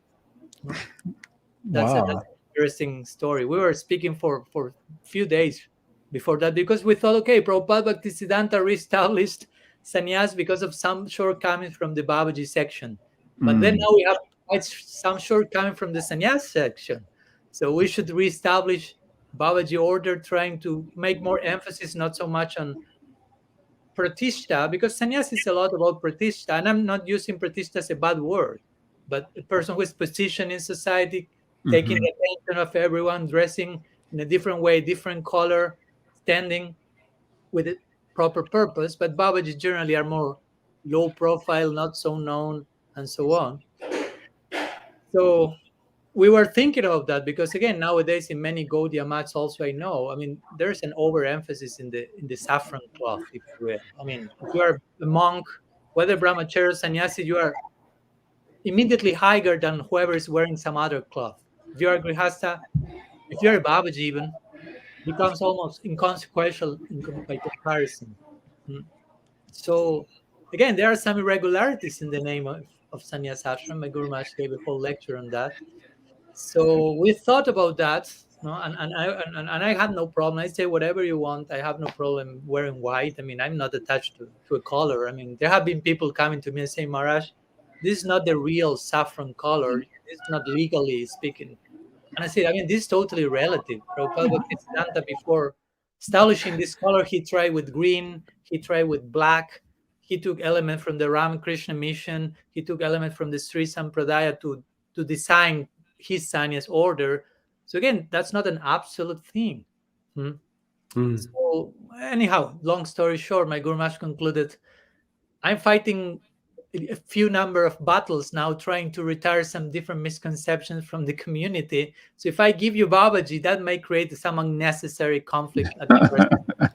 That's an interesting story. We were speaking for a few days before that because we thought, okay, Prabhupada Bhaktisiddhanta reestablished sannyas because of some shortcomings from the Babaji section. But then now we have quite some shortcoming from the sannyas section. So we should reestablish Babaji order, trying to make more emphasis, not so much on pratishtha, because sannyas is a lot about pratishtha, and I'm not using pratishtha as a bad word, but a person who is positioned in society, taking the attention of everyone, dressing in a different way, different color, standing with a proper purpose. But Babaji generally are more low profile, not so known, and so on. So we were thinking of that because, again, nowadays in many Gaudiya mats also, I know, I mean, there's an overemphasis in the saffron cloth, if you will. I mean, if you are a monk, whether brahmachari or sannyasi, you are immediately higher than whoever is wearing some other cloth. If you are a grihastha, if you're a Babaji even, becomes almost inconsequential by comparison. So, again, there are some irregularities in the name of sannyas ashram. My Guru Maharaj gave a whole lecture on that. So we thought about that, and I had no problem. I say whatever you want. I have no problem wearing white. I mean, I'm not attached to a color. I mean, there have been people coming to me and saying, Maharaj, this is not the real saffron color. It's not legally speaking. And I said, I mean, this is totally relative. Prabhupada Bhaktisiddhanta, before establishing this color, he tried with green, he tried with black. He took element from the Ramakrishna mission. He took element from the Sri Sampradaya to design his sannyas order. So again, that's not an absolute thing. So anyhow, long story short, my Guru Maharaj concluded, I'm fighting a few number of battles now, trying to retire some different misconceptions from the community. So if I give you Babaji, that may create some unnecessary conflict at the present.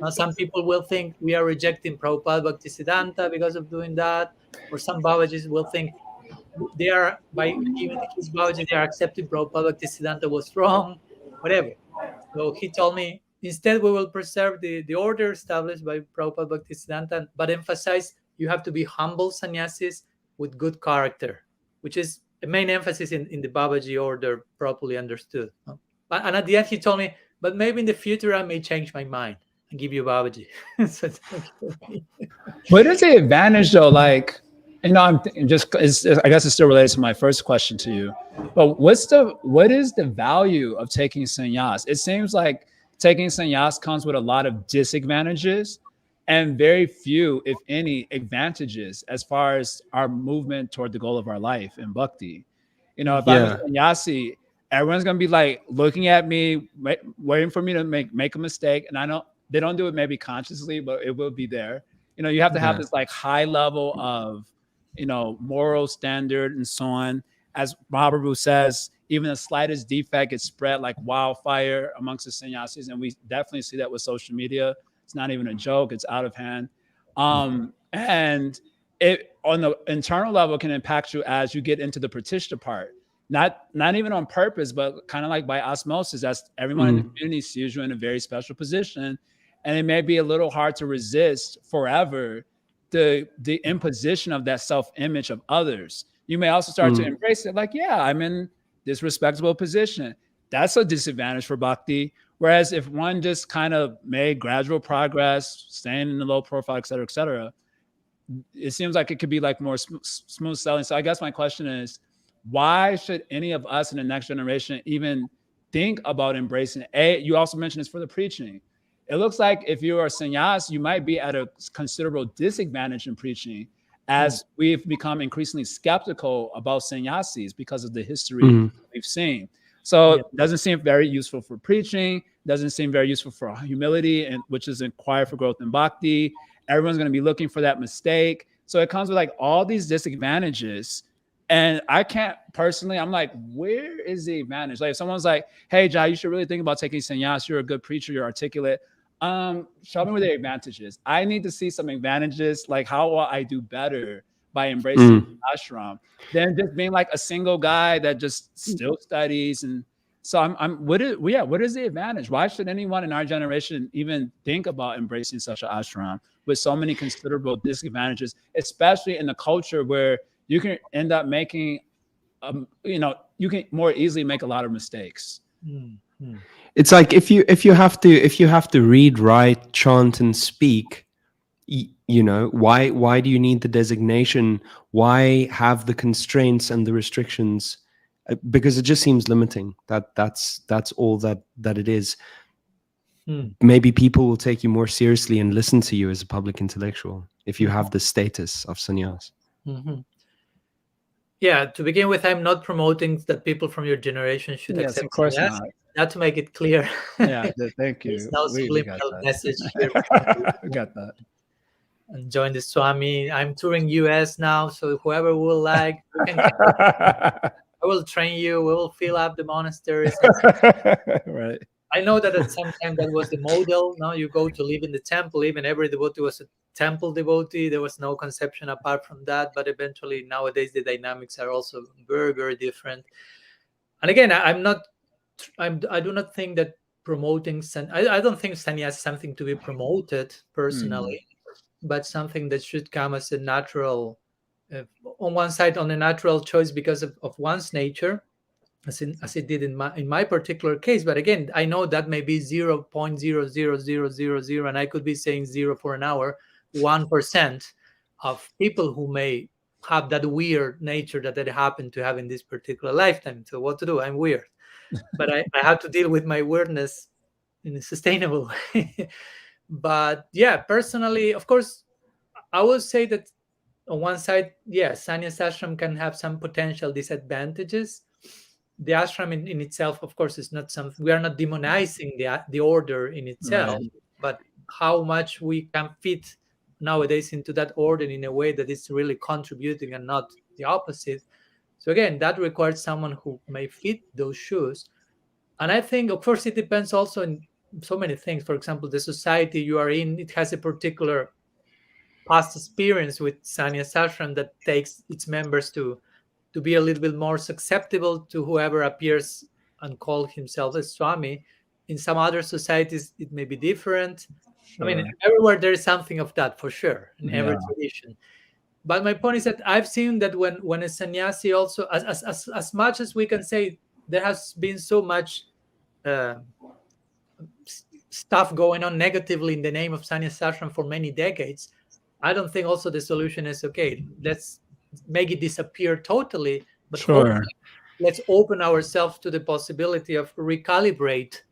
Now, some people will think we are rejecting Prabhupada Bhaktisiddhanta because of doing that, or some Babajis will think they are, by giving his Babaji, they are accepting Prabhupada Bhaktisiddhanta was wrong, whatever. So he told me, instead we will preserve the order established by Prabhupada Bhaktisiddhanta, but emphasize you have to be humble sannyasis with good character, which is the main emphasis in the Babaji order, properly understood. And at the end he told me, but maybe in the future I may change my mind and give you Babaji. So, okay. What is the advantage though? Like, you know, I guess it's still related to my first question to you. But what is the value of taking sannyas? It seems like taking sannyas comes with a lot of disadvantages and very few, if any, advantages as far as our movement toward the goal of our life in bhakti. You know, if I'm a sannyasi, everyone's gonna be like looking at me, waiting for me to make a mistake, and they don't do it maybe consciously, but it will be there. You know, you have to have this like high level of, you know, moral standard and so on. As Mahaprabhu says, even the slightest defect gets spread like wildfire amongst the sannyasis, and we definitely see that with social media. It's not even a joke; it's out of hand, and it on the internal level can impact you as you get into the pratishtha part. Not even on purpose, but kind of like by osmosis. That's everyone in the community sees you in a very special position, and it may be a little hard to resist forever the imposition of that self-image of others. You may also start to embrace it, like, yeah, I'm in this respectable position. That's a disadvantage for bhakti. Whereas if one just kind of made gradual progress, staying in the low profile, et cetera, it seems like it could be like more smooth sailing. So I guess my question is, why should any of us in the next generation even think about embracing it? You also mentioned it's for the preaching. It looks like if you are a sannyas, you might be at a considerable disadvantage in preaching, as we've become increasingly skeptical about sannyasis because of the history we've seen. So it doesn't seem very useful for preaching, doesn't seem very useful for humility, and which is inquire for growth in bhakti. Everyone's going to be looking for that mistake. So it comes with like all these disadvantages. And I can't personally, I'm like, where is the advantage? Like if someone's like, hey, Jai, you should really think about taking sannyas. You're a good preacher. You're articulate. Show me what the advantages. I need to see some advantages, like how will I do better by embracing ashram than just being like a single guy that just still studies. And so what is the advantage? Why should anyone in our generation even think about embracing such an ashram with so many considerable disadvantages, especially in a culture where you can end up making, you can more easily make a lot of mistakes. It's like if you have to read, write, chant, and speak, why do you need the designation? Why have the constraints and the restrictions? Because it just seems limiting. That's all that it is. Maybe people will take you more seriously and listen to you as a public intellectual if you have the status of sannyas. Yeah, to begin with, I'm not promoting that people from your generation should accept of course sannyas. Not to make it clear. Yeah, thank you. There's no subliminal message here. We got that. And join the Swami. I'm touring US now, so whoever will like, I will train you. We will fill up the monasteries. Right. I know that at some time that was the model. Now you go to live in the temple. Even every devotee was a temple devotee. There was no conception apart from that. But eventually, nowadays, the dynamics are also very, very different. And again, I do not think that promoting I don't think sannyas is something to be promoted personally, but something that should come as a natural, on one side, on a natural choice because of one's nature, as it did in my particular case. But again, I know that may be 0.00000, and I could be saying 0 for an hour, 1% of people who may have that weird nature that happened to have in this particular lifetime. So what to do? I'm weird. But I have to deal with my weirdness in a sustainable way. But yeah, personally, of course, I would say that on one side, sannyas ashram can have some potential disadvantages. The ashram in itself, of course, is not something, we are not demonizing the order in itself, but how much we can fit nowadays into that order in a way that is really contributing and not the opposite. So again, that requires someone who may fit those shoes. And I think, of course, it depends also on so many things. For example, the society you are in, it has a particular past experience with sannyas ashram that takes its members to be a little bit more susceptible to whoever appears and call himself a Swami. In some other societies, it may be different. Sure. I mean, everywhere there is something of that, for sure, in every tradition. But my point is that I've seen that when a sannyasi also, as much as we can say there has been so much stuff going on negatively in the name of sannyas ashram for many decades, I don't think also the solution is, okay, let's make it disappear totally, but sure, let's open ourselves to the possibility of recalibrate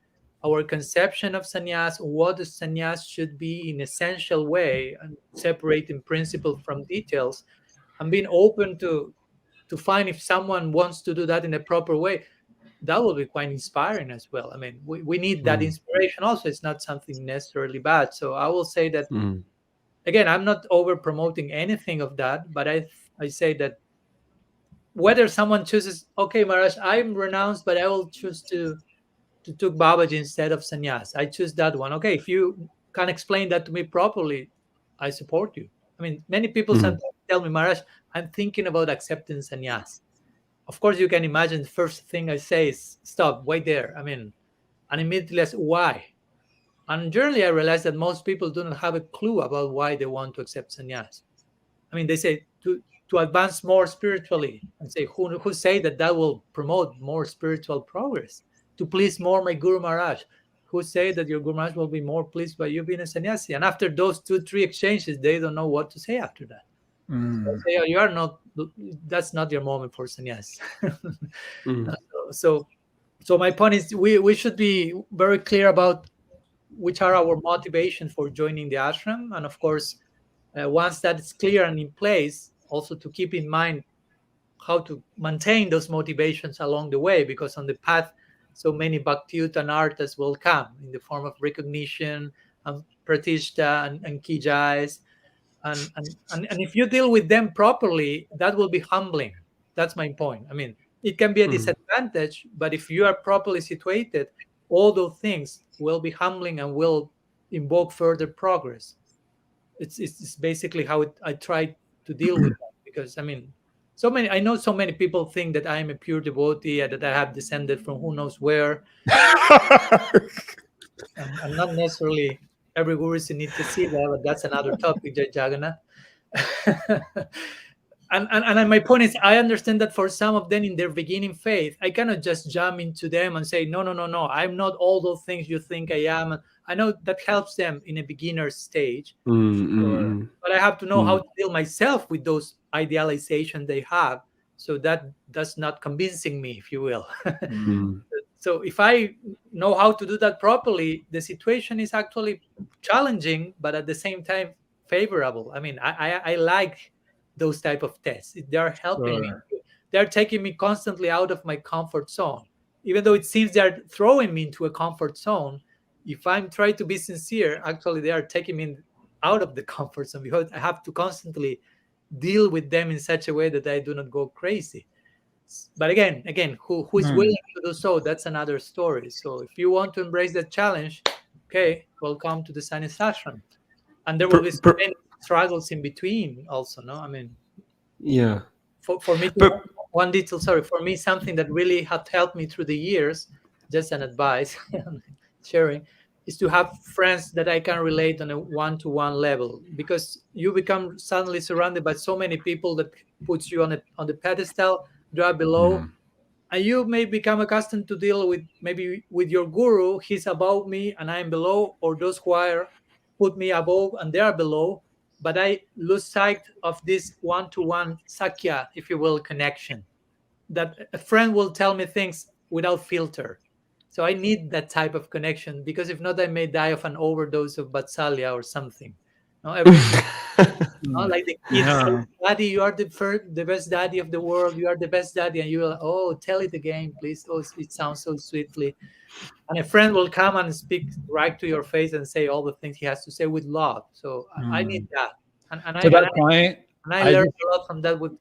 our conception of sannyas, what the sannyas should be in essential way, and separating principle from details, and being open to find if someone wants to do that in a proper way. That will be quite inspiring as well. I mean, we need that inspiration also. It's not something necessarily bad. So I will say that, again, I'm not over promoting anything of that, but I say that whether someone chooses, okay, Maharaj, I'm renounced, but I will choose to take Babaji instead of sannyas. I choose that one. Okay, if you can explain that to me properly, I support you. I mean, many people sometimes tell me, Maharaj, I'm thinking about accepting sannyas. Of course, you can imagine the first thing I say is, stop, wait there. I mean, and immediately I say, why? And generally, I realized that most people do not have a clue about why they want to accept sannyas. I mean, they say to advance more spiritually, and say, who say that will promote more spiritual progress? To please more my Guru Maharaj, who say that your Guru Maharaj will be more pleased by you being a sannyasi. And after those 2-3 exchanges, they don't know what to say after that. So they say, you are not, that's not your moment for sannyas. So my point is, we should be very clear about which are our motivations for joining the ashram. And of course, once that is clear and in place, also to keep in mind how to maintain those motivations along the way, because on the path, so many Bhakti and artists will come in the form of recognition and pratishta and kijais. And if you deal with them properly, that will be humbling. That's my point. I mean, it can be a disadvantage, but if you are properly situated, all those things will be humbling and will invoke further progress. It's basically how I try to deal with that, because I mean, I know so many people think that I am a pure devotee and that I have descended from who knows where. I'm not necessarily every guru is in Nitya Siddha, but that's another topic, Jai Jagannath. and my point is, I understand that for some of them in their beginning faith, I cannot just jump into them and say, no, no, no, no, I'm not all those things you think I am. I know that helps them in a beginner stage, but I have to know how to deal myself with those idealizations they have, so that's not convincing me, if you will. So if I know how to do that properly, the situation is actually challenging, but at the same time favorable. I mean, I like those type of tests. They are helping me. They're taking me constantly out of my comfort zone. Even though it seems they're throwing me into a comfort zone, if I'm trying to be sincere, actually they are taking me out of the comfort zone, because I have to constantly deal with them in such a way that I do not go crazy. But again, who is willing to do so, that's another story. So if you want to embrace that challenge, okay, welcome to the Sannya ashram. And there will be so many struggles in between also, no? I mean, yeah. For me, one detail, sorry, for me, something that really had helped me through the years, just an advice sharing, is to have friends that I can relate on a one-to-one level, because you become suddenly surrounded by so many people that puts you on the pedestal, drop below, and you may become accustomed to deal with maybe with your guru. He's above me and I'm below, or those who are put me above and they are below, but I lose sight of this one-to-one sakya, if you will, connection, that a friend will tell me things without filter. So I need that type of connection, because if not, I may die of an overdose of Vatsalya or something. No, like the kids say, Daddy, you are the best daddy of the world. You are the best daddy. And you will, oh, tell it again, please. Oh, it sounds so sweetly. And a friend will come and speak right to your face and say all the things he has to say with love. So I need that. And to that point, I learned a lot from that with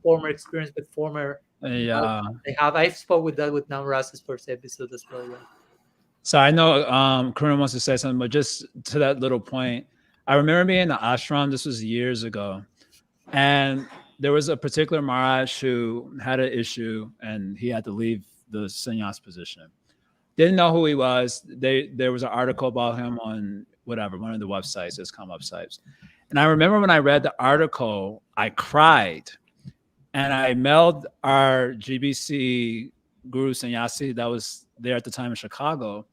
former experience, with former. I've spoke with that with Namras's first episode as well. Yeah. So I know Karuna wants to say something, but just to that little point, I remember being in the ashram. This was years ago, and there was a particular Maharaj who had an issue, and he had to leave the sannyas position. Didn't know who he was. There was an article about him on whatever, one of the websites, ISKCON websites. And I remember when I read the article, I cried. And I mailed our GBC guru sannyasi that was there at the time in Chicago.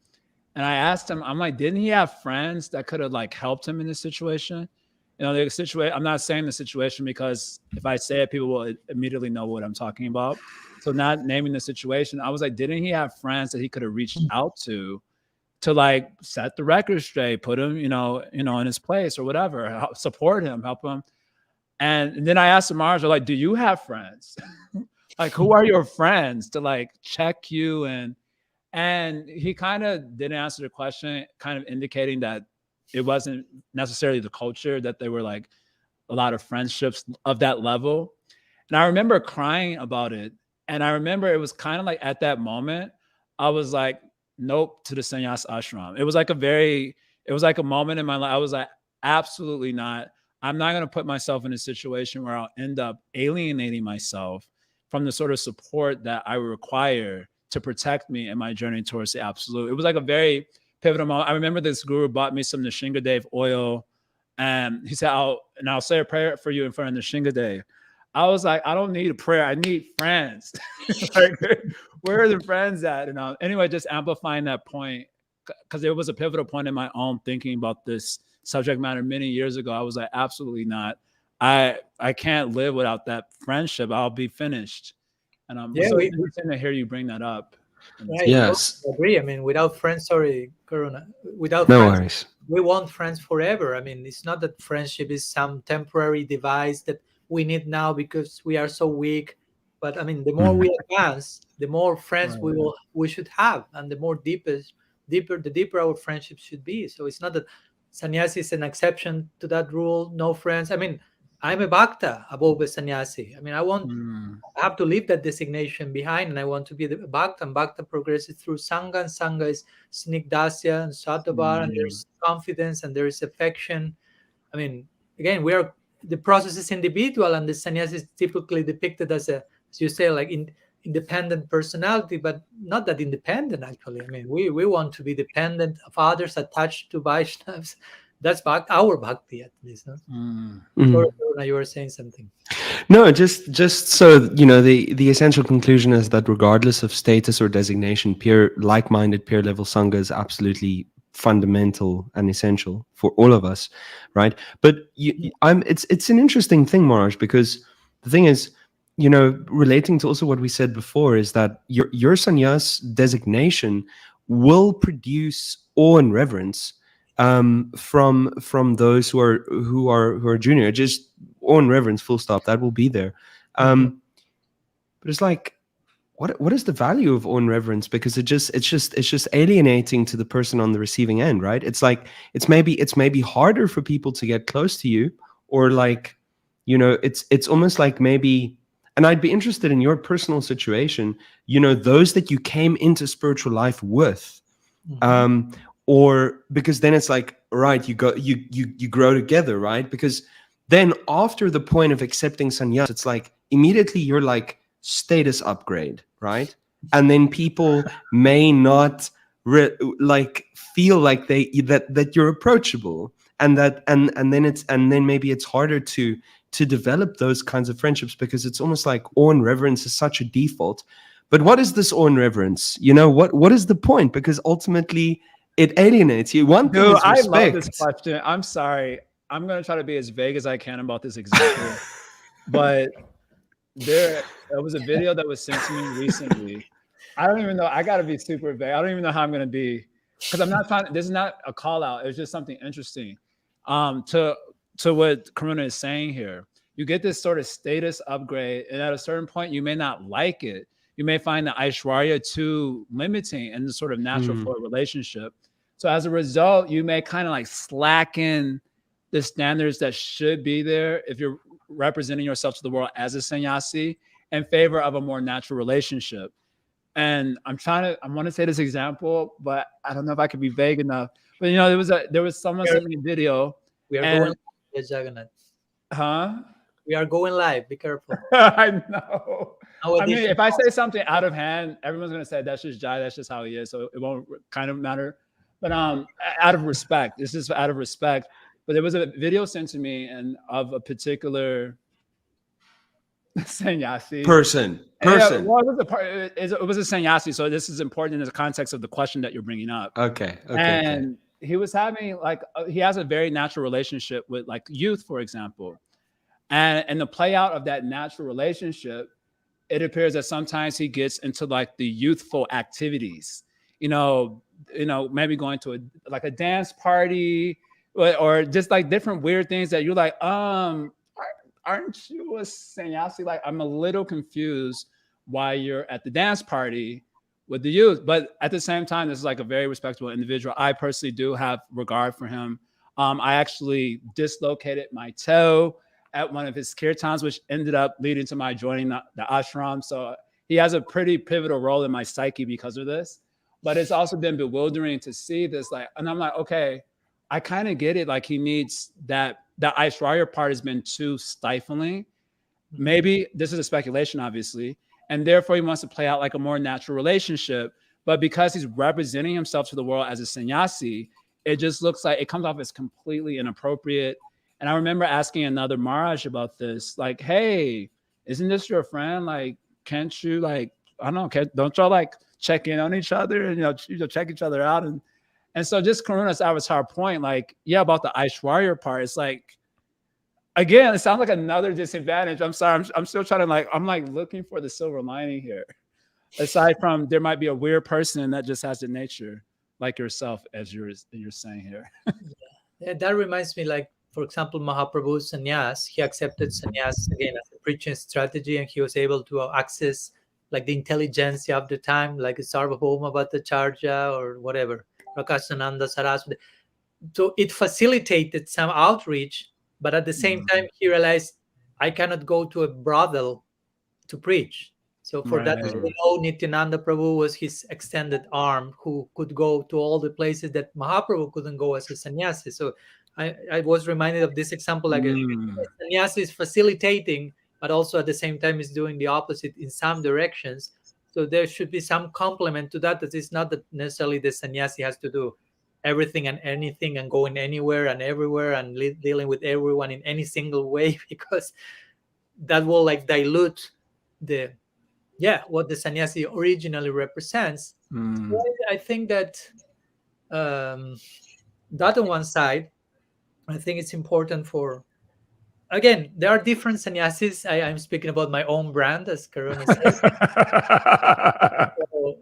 And I asked him, I'm like, didn't he have friends that could have like helped him in this situation? You know, the situation, I'm not saying the situation because if I say it, people will immediately know what I'm talking about. So not naming the situation, I was like, didn't he have friends that he could have reached out to like set the record straight, put him, you know, in his place or whatever, help, support him, help him. And then I asked Marja, like, do you have friends? Like, who are your friends to like check you? And he kind of didn't answer the question, kind of indicating that it wasn't necessarily the culture, that there were like a lot of friendships of that level. And I remember crying about it. And I remember it was kind of like at that moment, I was like, nope to the sannyas ashram. It was like a moment in my life. I was like, absolutely not. I'm not going to put myself in a situation where I'll end up alienating myself from the sort of support that I require to protect me in my journey towards the absolute. It was like a very pivotal moment. I remember this guru bought me some Nishingadev oil, and he said, I'll say a prayer for you in front of Nishingadev. I was like, I don't need a prayer. I need friends. Like, where are the friends at? And anyway, just amplifying that point, because it was a pivotal point in my own thinking about this subject matter many years ago. I was like, absolutely not. I can't live without that friendship. I'll be finished. And it's so interesting to hear you bring that up. Right. Yes. I agree. I mean, without friends, sorry, Karuna, without No friends, worries. we want friends forever. I mean, it's not that friendship is some temporary device that we need now because we are so weak. But I mean, the more we advance, the more friends we should have, and the more deeper our friendship should be. So it's not that sannyasi is an exception to that rule. No friends. I mean, I'm a bhakta above a sannyasi. I mean, I Mm, have to leave that designation behind, and I want to be the bhakta. And bhakta progresses through sangha, and sangha is snigdasya and satavar, and mm, there's confidence and there is affection. I mean, again, the process is individual, and the sannyasi is typically depicted as as you say, like independent personality, but not that independent actually. I mean, we want to be dependent of others, attached to Vaishnavas. That's our bhakti, at least. No? mm. Sorry, Aruna, you were saying something. No, just so you know, the essential conclusion is that regardless of status or designation, peer like-minded peer level sangha is absolutely fundamental and essential for all of us, right? But it's an interesting thing, Maharaj, because the thing is, you know, relating to also what we said before, is that your sannyas designation will produce awe and reverence from those who are junior. Just awe and reverence, full stop. That will be there. But it's like, what is the value of awe and reverence? Because it's just alienating to the person on the receiving end, right? It's like it's maybe harder for people to get close to you, or like, you know, it's almost like maybe. And I'd be interested in your personal situation. You know, those that you came into spiritual life with. Or because then it's like, right, you grow together, right? Because then after the point of accepting sannyas, it's like immediately you're like status upgrade, right? And then people may not like feel like that you're approachable, and then maybe it's harder to develop those kinds of friendships, because it's almost like awe and reverence is such a default. But what is this awe and reverence? You know, what is the point? Because ultimately it alienates you. One thing Dude, is I respect. love this question. I'm sorry. I'm going to try to be as vague as I can about this example. But there was a video that was sent to me recently. I don't even know. I got to be super vague. I don't even know how I'm going to be, because I'm not trying. This is not a call out. It's just something interesting. To what Karuna is saying here. You get this sort of status upgrade, and at a certain point, you may not like it. You may find the Aishwarya too limiting and the sort of natural for a relationship. So as a result, you may kind of like slacken the standards that should be there if you're representing yourself to the world as a sannyasi in favor of a more natural relationship. And I want to say this example, but I don't know if I could be vague enough. But you know, there was someone sent me a video. We are going live, Jagannath. Huh? We are going live. Be careful. I know. Nowadays, I mean, if I say something out of hand, everyone's gonna say that's just Jai. That's just how he is. So it won't kind of matter. But out of respect, this is out of respect. But there was a video sent to me and of a particular sannyasi person. Yeah, well, it was a sannyasi. So this is important in the context of the question that you're bringing up. Okay. And he was having like he has a very natural relationship with like youth, for example, and the play out of that natural relationship, it appears that sometimes he gets into like the youthful activities, you know, maybe going to a dance party or just like different weird things that you're like, aren't you a sannyasi? Like, I'm a little confused why you're at the dance party with the youth. But at the same time, this is like a very respectable individual. I personally do have regard for him. I actually dislocated my toe at one of his kirtans, which ended up leading to my joining the ashram. So he has a pretty pivotal role in my psyche because of this. But it's also been bewildering to see this. Like, and I'm like, okay, I kind of get it. Like, he needs that. The Aishwarya part has been too stifling. Maybe this is a speculation, obviously, and therefore he wants to play out like a more natural relationship. But because he's representing himself to the world as a sannyasi, it just looks like it comes off as completely inappropriate. And I remember asking another Maharaj about this, like, hey, isn't this your friend? Like, can't you, like, I don't know, don't y'all like check in on each other and, you know, check each other out? And so just Karuna's avatar point, like, yeah, about the Aishwarya part, it's like, again, it sounds like another disadvantage. I'm sorry. I'm still trying to I'm looking for the silver lining here. Aside from there might be a weird person that just has the nature like yourself, as you're saying here. Yeah, that reminds me, like, for example, Mahaprabhu's sannyas, he accepted sannyas again as a preaching strategy, and he was able to access like the intelligentsia of the time, like Sarvabhauma Bhattacharya or whatever, Prakashananda Saraswati. So it facilitated some outreach But at the same time, he realized, I cannot go to a brothel to preach. So for that, Right. we know Nityananda Prabhu was his extended arm, who could go to all the places that Mahaprabhu couldn't go as a sannyasi. So I was reminded of this example, like a sannyasi is facilitating, but also at the same time is doing the opposite in some directions. So there should be some complement to that. That is not that necessarily the sannyasi has to do everything and anything and going anywhere and everywhere and dealing with everyone in any single way, because that will like dilute the what the sannyasi originally represents. So I think that that on one side, I think it's important for, again, there are different sannyasis. I'm speaking about my own brand, as Karuna said.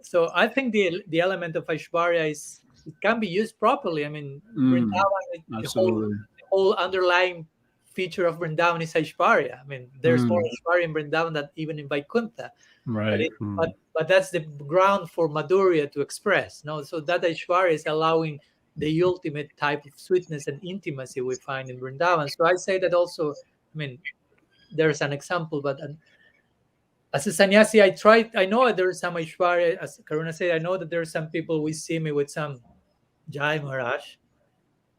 So I think the element of Aishwarya is, it can be used properly. I mean, Vrindavan, the whole underlying feature of Vrindavan is Aishwarya. I mean, there's more Aishwarya in Vrindavan than even in Vaikuntha. Right. But that's the ground for Madhurya to express. No, so that Aishwarya is allowing the ultimate type of sweetness and intimacy we find in Vrindavan. So I say that also. I mean, there's an example, but as a sannyasi, I know that there's some Aishwarya, as Karuna said, I know that there's some people we see me with some Jai Maharaj,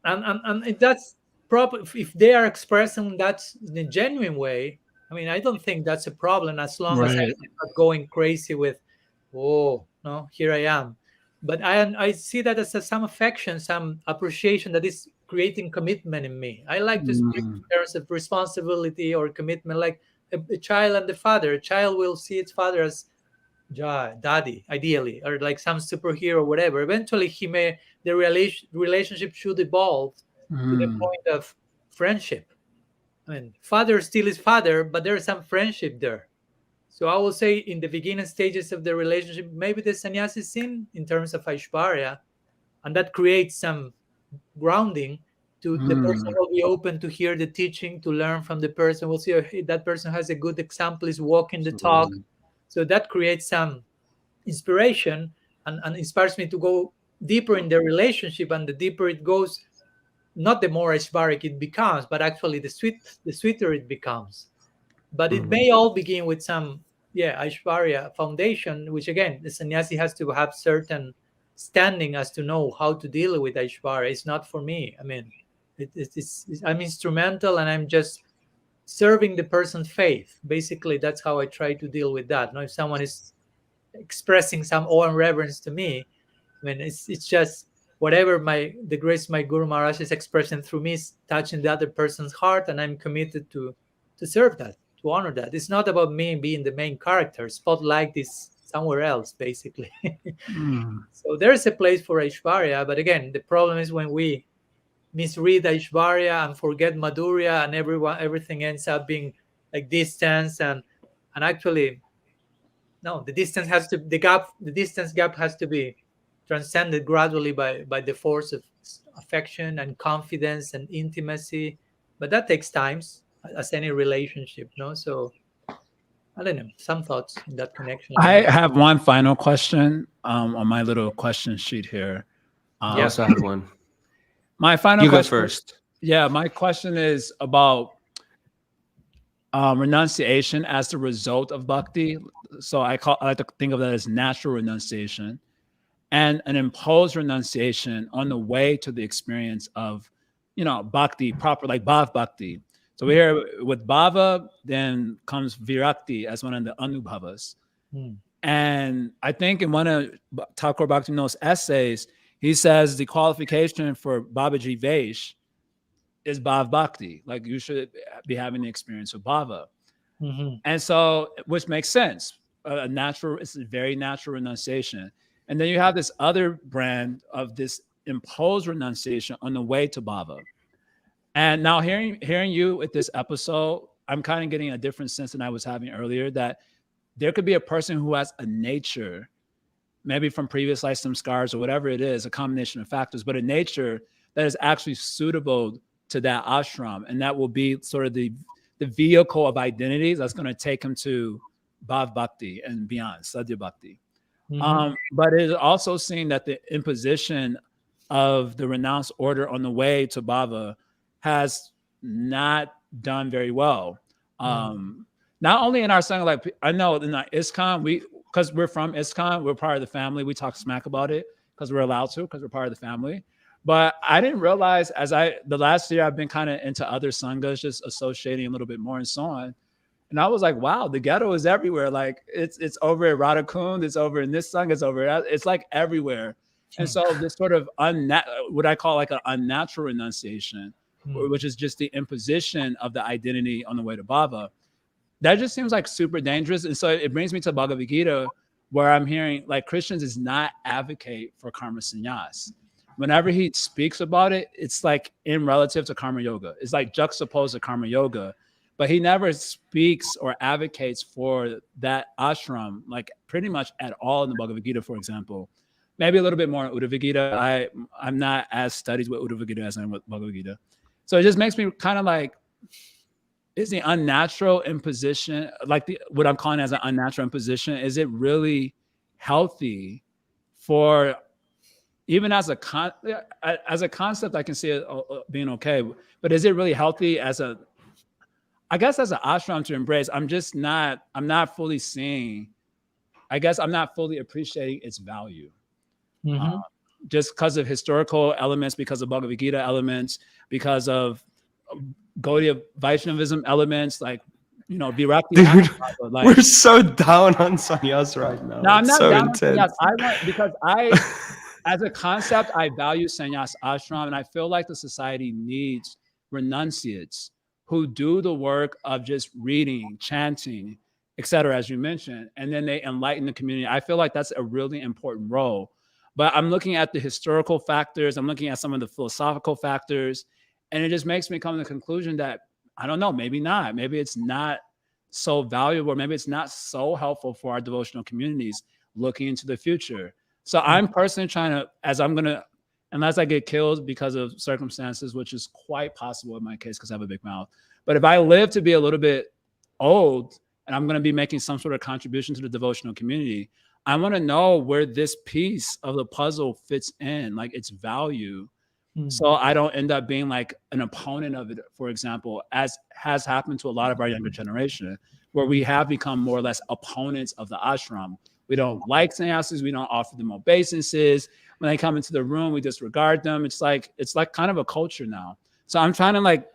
and if that's proper, if they are expressing that in a genuine way, I mean, I don't think that's a problem, as long as I'm not going crazy with, oh no, here I am. But I see that as some affection, some appreciation that is creating commitment in me. I like to speak in terms of responsibility or commitment, like a child and the father. A child will see its father as daddy, ideally, or like some superhero, whatever. Eventually, the relationship should evolve to the point of friendship. I mean, father still is father, but there's some friendship there. So I will say in the beginning stages of the relationship, maybe the sannyasi is in terms of Aishwarya, and that creates some grounding to the person will be open to hear the teaching, to learn from the person. We'll see, oh, hey, that person has a good example, is walking the talk. So that creates some inspiration and inspires me to go deeper in the relationship. And the deeper it goes, not the more Aishwaryic it becomes, but actually the sweeter it becomes. But it may all begin with some Aishwarya foundation, which again, the sannyasi has to have certain standing as to know how to deal with Aishwarya. It's not for me. I mean, I'm instrumental and I'm just serving the person's faith. Basically, that's how I try to deal with that. Now, if someone is expressing some awe and reverence to me, I mean, it's just whatever the grace my Guru Maharaj is expressing through me is touching the other person's heart, and I'm committed to serve that, to honor that. It's not about me being the main character. Spotlight is somewhere else, basically. So there's a place for Aishwarya, but again, the problem is when we misread Aishwarya and forget Madhurya, and everything ends up being like distance, and actually, no, the distance gap has to be transcended gradually by the force of affection and confidence and intimacy. But that takes time, as any relationship, no? So I don't know, some thoughts in that connection. I have one final question on my little question sheet here. I also have one. My final You question. go first. Yeah, my question is about renunciation as the result of bhakti. So I like to think of that as natural renunciation, and an imposed renunciation on the way to the experience of, bhakti proper, like bhav bhakti. So we hear with bhava, then comes virakti as one of the anubhavas. And I think in one of Thakur Bhaktivinoda's essays, he says the qualification for Babaji Vaish is bhav bhakti. Like, you should be having the experience of bhava. And so, which makes sense. It's a very natural renunciation. And then you have this other brand of this imposed renunciation on the way to bhava. And now hearing you with this episode, I'm kind of getting a different sense than I was having earlier, that there could be a person who has a nature, maybe from previous life, some scars or whatever it is, a combination of factors, but a nature that is actually suitable to that ashram. And that will be sort of the vehicle of identity that's going to take him to bhav bhakti and beyond, sadhya bhakti. But it is also seen that the imposition of the renounced order on the way to bhava has not done very well. Not only in our Sangha, like I know in our ISKCON, because we're from ISKCON, we're part of the family. We talk smack about it because we're allowed to, because we're part of the family. But I didn't realize the last year I've been kind of into other Sanghas, just associating a little bit more and so on. And I was like, wow, the ghetto is everywhere. Like it's over at Radhakund, it's over in this Sangha, it's over. It's like everywhere. And so this sort of what I call like an unnatural renunciation, which is just the imposition of the identity on the way to Baba, that just seems like super dangerous. And so it brings me to Bhagavad Gita, where I'm hearing like Christians does not advocate for karma sannyas. Whenever he speaks about it, it's like in relative to karma yoga. It's like juxtaposed to karma yoga, but he never speaks or advocates for that ashram, like pretty much at all in the Bhagavad Gita, for example. Maybe a little bit more in Uddhava Gita. I'm not as studied with Uddhava Gita as I am with Bhagavad Gita. So it just makes me kind of like, is the unnatural imposition, like what I'm calling as an unnatural imposition, is it really healthy for, even as a concept, I can see it being okay, but is it really healthy as an ashram to embrace? I'm not fully seeing, I guess I'm not fully appreciating its value. Just because of historical elements, because of Bhagavad Gita elements, because of Gaudiya Vaishnavism elements, like, Virakti. Dude, like, we're so down on sannyas right now. No, I'm not so down intense. on sannyas. Because as a concept, I value sannyas ashram, and I feel like the society needs renunciates who do the work of just reading, chanting, etc., as you mentioned, and then they enlighten the community. I feel like that's a really important role. But I'm looking at the historical factors, I'm looking at some of the philosophical factors, and it just makes me come to the conclusion that, I don't know, maybe not. Maybe it's not so valuable, or maybe it's not so helpful for our devotional communities looking into the future. So I'm personally trying to, unless I get killed because of circumstances, which is quite possible in my case because I have a big mouth. But if I live to be a little bit old and I'm going to be making some sort of contribution to the devotional community, I want to know where this piece of the puzzle fits in, like its value. So I don't end up being like an opponent of it, for example, as has happened to a lot of our younger generation, where we have become more or less opponents of the ashram. We don't like sannyasis. We don't offer them obeisances. When they come into the room, we disregard them. It's like kind of a culture now. So I'm trying to like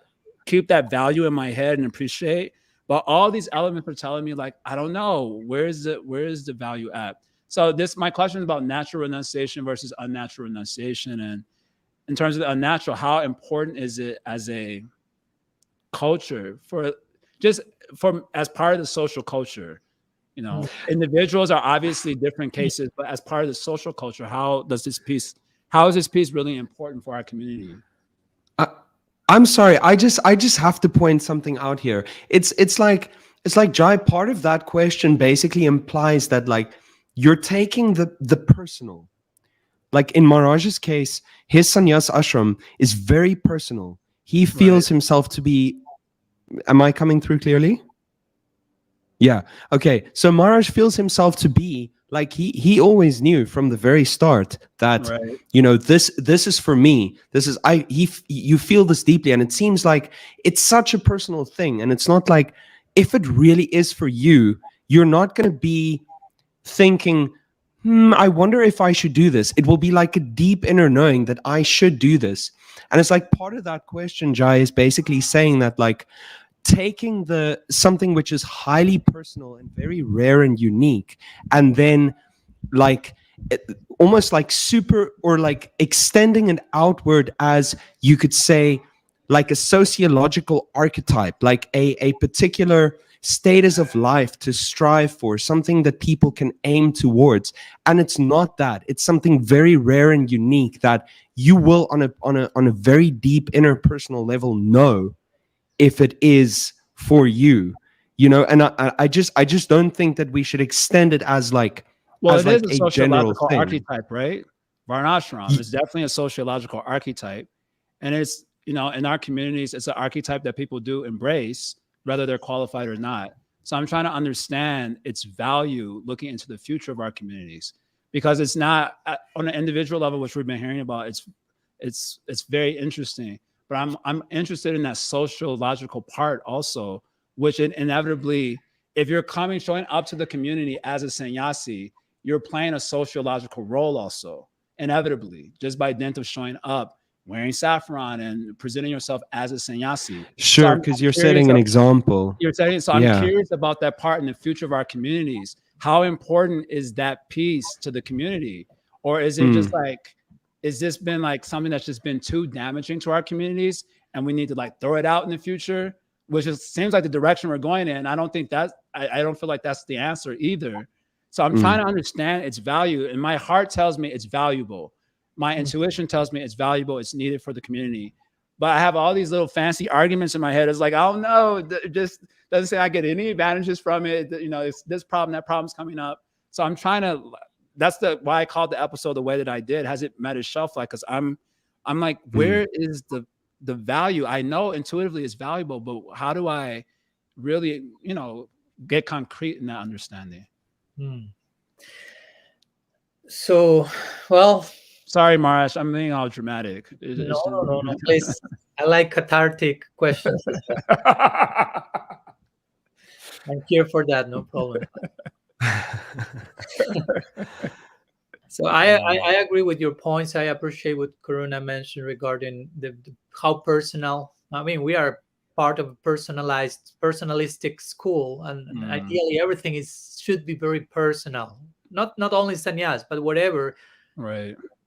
keep that value in my head and appreciate. But all these elements are telling me, like, I don't know, where is the value at? So my question is about natural renunciation versus unnatural renunciation. And in terms of the unnatural, how important is it as a culture as part of the social culture? Individuals are obviously different cases, but as part of the social culture, how is this piece really important for our community? I'm sorry, I just have to point something out here. It's like Jai, part of that question basically implies that like you're taking the personal. Like in Maharaj's case, his sannyas ashram is very personal. He feels himself to be, am I coming through clearly? Yeah. Okay. So Maharaj feels himself to be like he always knew from the very start that this is for me. This is you feel this deeply, and it seems like it's such a personal thing. And it's not like, if it really is for you, you're not going to be thinking, I wonder if I should do this. It will be like a deep inner knowing that I should do this. And it's like part of that question, Jai, is basically saying that like taking something which is highly personal and very rare and unique, and then like almost like super, or like extending it outward as, you could say, like a sociological archetype, like a particular status of life to strive for, something that people can aim towards. And it's not that. It's something very rare and unique that you will on a very deep interpersonal level know if it is for you, and I just don't think that we should extend it as like, well, as it like is a sociological archetype, right? Varnashram is definitely a sociological archetype, and it's in our communities, it's an archetype that people do embrace, whether they're qualified or not. So I'm trying to understand its value looking into the future of our communities, because it's not on an individual level, which we've been hearing about. It's very interesting. but I'm interested in that sociological part also, which inevitably, if you're showing up to the community as a sannyasi, you're playing a sociological role also, inevitably, just by dint of showing up, wearing saffron and presenting yourself as a sannyasi. Sure, because you're setting an example. You're setting, so I'm curious about that part in the future of our communities. How important is that piece to the community? Or is it just like, is this been like something that's just been too damaging to our communities and we need to like throw it out in the future? Which seems like the direction we're going in. I don't think I don't feel like that's the answer either. So I'm trying to understand its value, and my heart tells me it's valuable. My intuition tells me it's valuable. It's needed for the community. But I have all these little fancy arguments in my head. It's like, oh no, it just doesn't say I get any advantages from it. You know, it's this problem, that problem's coming up. So I'm trying to. That's why I called the episode the way that I did. Has it met its shelf life? Because I'm like, where is the value? I know intuitively it's valuable, but how do I really, get concrete in that understanding? So, well, sorry, Marash, I'm being all dramatic. No, please. I like cathartic questions. I'm here for that, no problem. So I agree with your points. I appreciate what Karuna mentioned regarding the how personal. I mean, we are part of a personalistic school, and ideally everything should be very personal. Not only sannyas, but whatever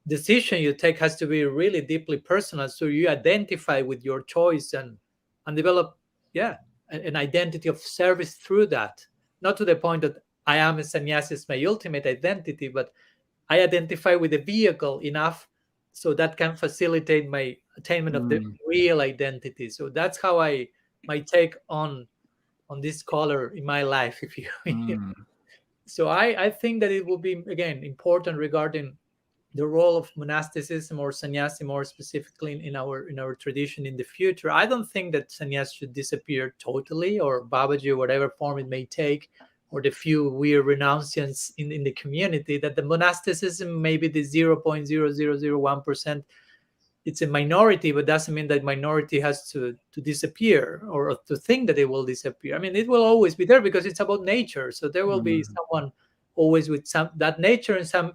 decision you take has to be really deeply personal. So you identify with your choice and develop, an identity of service through that. Not to the point that I am a sannyasi is my ultimate identity, but I identify with the vehicle enough so that can facilitate my attainment of the real identity. So that's how my take on this color in my life, if you will. So I think that it will be, again, important regarding the role of monasticism or sannyasi more specifically in our tradition in the future. I don't think that sannyas should disappear totally, or Babaji, or whatever form it may take, or the few weird renunciants in the community, that the monasticism may be the 0.0001%. It's a minority, but doesn't mean that minority has to disappear or to think that it will disappear. I mean, it will always be there because it's about nature. So there will be someone always with that nature in some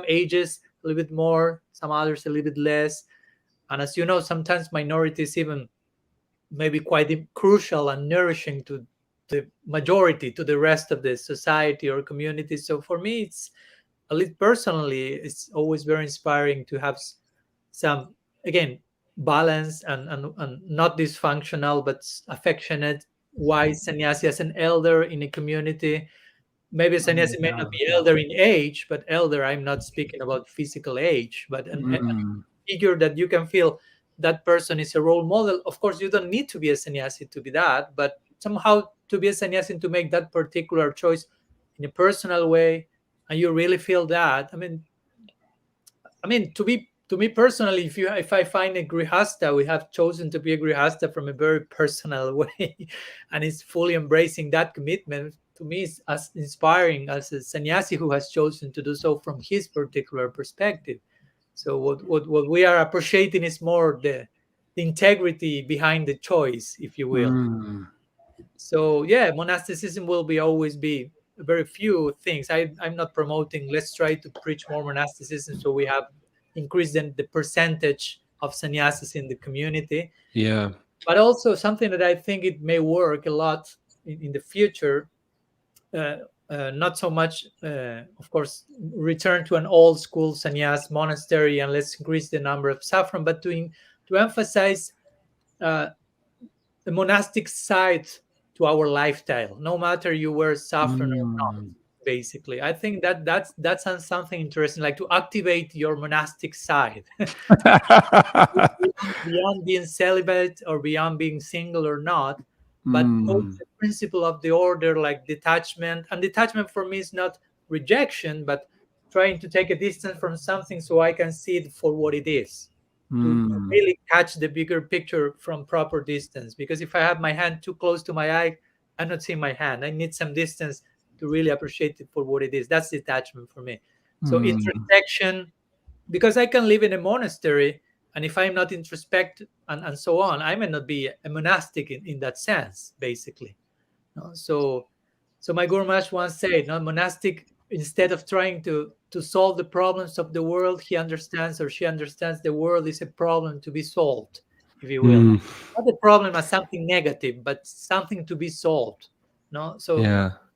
ages a little bit more, some others a little bit less. And as you know, sometimes minorities even maybe quite crucial and nourishing to the majority, to the rest of the society or community. So for me, it's, at least personally, it's always very inspiring to have some, again, balance and not dysfunctional, but affectionate, wise sannyasi as an elder in a community. Maybe a sannyasi may not be elder in age, but elder, I'm not speaking about physical age, but a figure that you can feel that person is a role model. Of course, you don't need to be a sannyasi to be that, but somehow to be a sannyasi and to make that particular choice in a personal way, and you really feel that. I mean, to me personally, if I find a grihasta, we have chosen to be a grihasta from a very personal way, and it's fully embracing that commitment. To me, it's as inspiring as a sannyasi who has chosen to do so from his particular perspective. So what we are appreciating is more the integrity behind the choice, if you will. So monasticism will always be very few things. I'm not promoting let's try to preach more monasticism so we have increased the percentage of sannyasis in the community. But also something that I think it may work a lot in the future. Not so much, of course, return to an old school sannyas monastery and let's increase the number of saffron, but to emphasize the monastic side to our lifestyle, no matter you wear saffron or not. Basically, I think that's something interesting, like to activate your monastic side beyond being celibate or beyond being single or not. But the principle of the order, like detachment, and detachment for me is not rejection, but trying to take a distance from something so I can see it for what it is, to really catch the bigger picture from proper distance. Because if I have my hand too close to my eye, I'm not seeing my hand. I need some distance to really appreciate it for what it is. That's detachment for me. So introspection, because I can live in a monastery And if I'm not introspect and so on, I may not be a monastic in that sense, basically. So my Guru Maharaj once said, monastic, instead of trying to solve the problems of the world, he understands, or she understands, the world is a problem to be solved, if you will. Not a problem as something negative, but something to be solved. So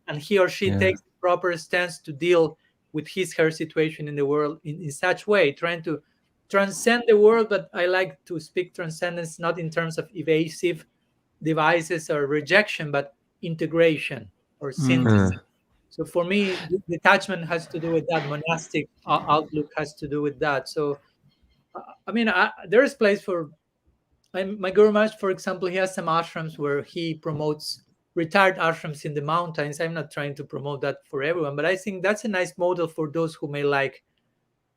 and he or she takes the proper stance to deal with her situation in the world in such way, trying to transcend the world. But I like to speak transcendence not in terms of evasive devices or rejection, but integration or synthesis. So for me, detachment has to do with that. Monastic outlook has to do with that. So I mean, there is place for my Guru Maharaj, for example. He has some ashrams where he promotes retired ashrams in the mountains. I'm not trying to promote that for everyone, but I think that's a nice model for those who may like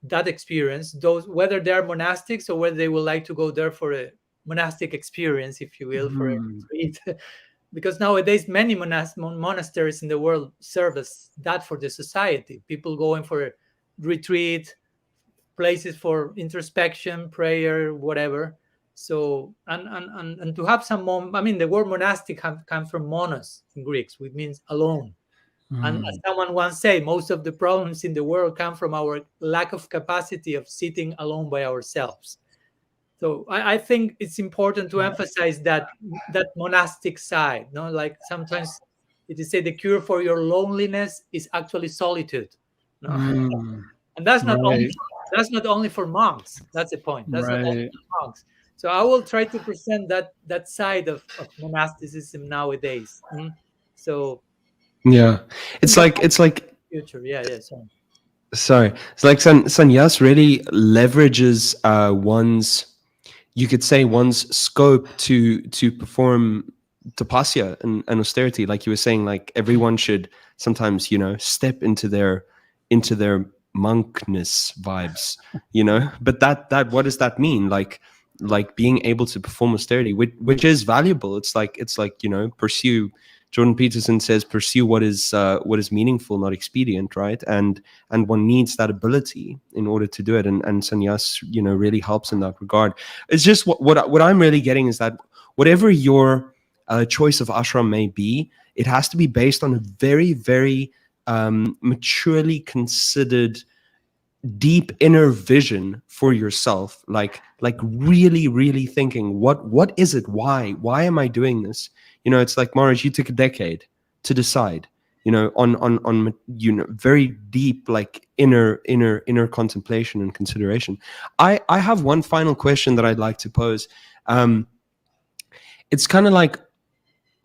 that experience, those whether they're monastics or whether they would like to go there for a monastic experience, if you will, for a retreat. Because nowadays many monasteries in the world serve as that for the society. People going for a retreat, places for introspection, prayer, whatever. So and to have some I mean, the word monastic comes from monos in Greek, which means alone. And as someone once said, most of the problems in the world come from our lack of capacity of sitting alone by ourselves. So I think it's important to emphasize that monastic side. Like sometimes it is said the cure for your loneliness is actually solitude. And that's not only for monks. That's the point. That's not only for monks. So I will try to present that side of monasticism nowadays. So it's like future. Sorry, it's like sannyas really leverages you could say one's scope to perform tapasya and austerity. Like you were saying, like everyone should sometimes step into their monkness vibes, but that what does that mean? Like being able to perform austerity, which is valuable. It's like pursue. Jordan Peterson says, pursue what is meaningful, not expedient, right? And one needs that ability in order to do it. And sannyas, really helps in that regard. It's just what I'm really getting is that whatever your choice of ashram may be, it has to be based on a very, very maturely considered, deep inner vision for yourself. Like really, really thinking, what is it? Why am I doing this? It's like, Maharaj, you took a decade to decide, on very deep, like inner contemplation and consideration. I have one final question that I'd like to pose. It's kind of like,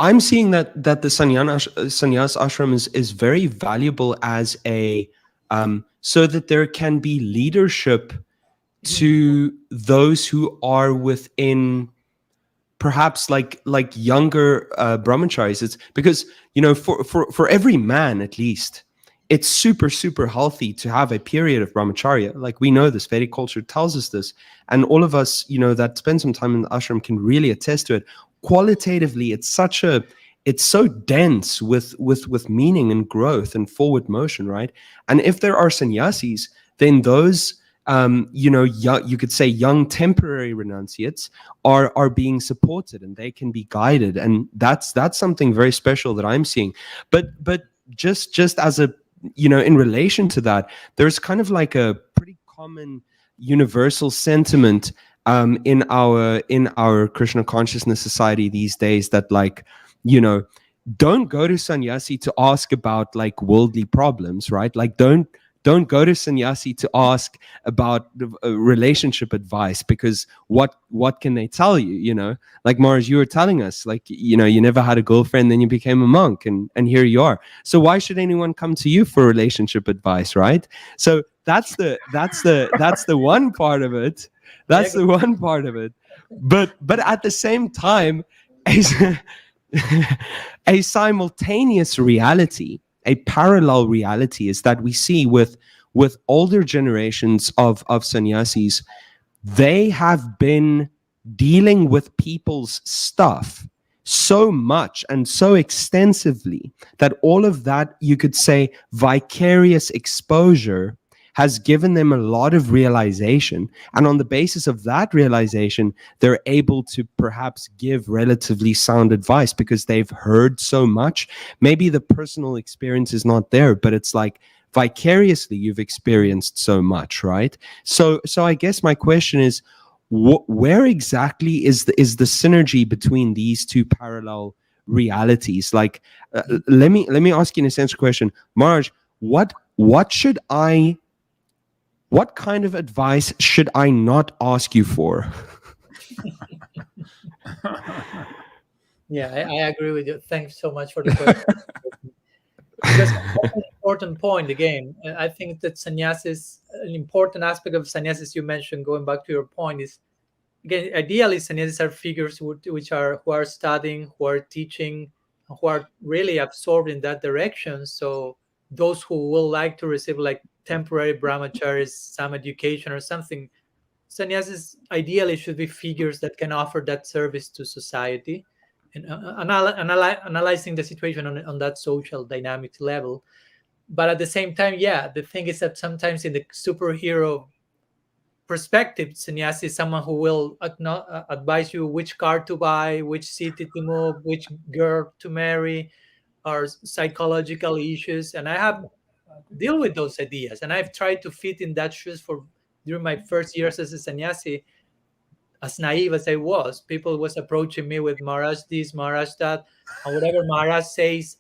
I'm seeing that the sannyas ashram is very valuable as a so that there can be leadership to those who are within perhaps like younger brahmacharis. It's because for every man, at least, it's super, super healthy to have a period of brahmacharya. Like, we know this, Vedic culture tells us this, and all of us that spend some time in the ashram can really attest to it. Qualitatively, it's so dense with meaning and growth and forward motion, right? And if there are sannyasis, then those you could say young temporary renunciates are being supported, and they can be guided, and that's something very special that I'm seeing. But just as a in relation to that, there's kind of like a pretty common universal sentiment in our Krishna consciousness society these days, that don't go to sannyasi to ask about like worldly problems, right? Like don't go to sannyasi to ask about relationship advice, because what can they tell you? Like, Maharaj, you were telling us, like, you never had a girlfriend, then you became a monk, and here you are. So why should anyone come to you for relationship advice, right? So that's the one part of it. That's the one part of it. But at the same time, a simultaneous reality, a parallel reality, is that we see with older generations of sannyasis, they have been dealing with people's stuff so much and so extensively that all of that, you could say, vicarious exposure has given them a lot of realization. And on the basis of that realization, they're able to perhaps give relatively sound advice because they've heard so much. Maybe the personal experience is not there, but it's like vicariously you've experienced so much, right? So I guess my question is, where exactly is the synergy between these two parallel realities? Like, let me ask you an essential question, Maharaj. What kind of advice should I not ask you for? Yeah, I agree with you. Thanks so much for the question. Because that's an important point again. I think that sannyasis, an important aspect of sannyasis you mentioned, going back to your point, is again, ideally sannyasis are figures who are studying, who are teaching, who are really absorbed in that direction. So those who will like to receive like temporary brahmacharis, some education or something, sannyasis ideally should be figures that can offer that service to society, and analyzing the situation on that social dynamic level. But at the same time, yeah, the thing is that sometimes in the superhero perspective, sannyasi is someone who will advise you which car to buy, which city to move, which girl to marry, or psychological issues. And I have deal with those ideas, and I've tried to fit in that shoes for during my first years as a sannyasi. As naive as I was, people was approaching me with Maharaj this, Maharaj that, and whatever Maharaj says,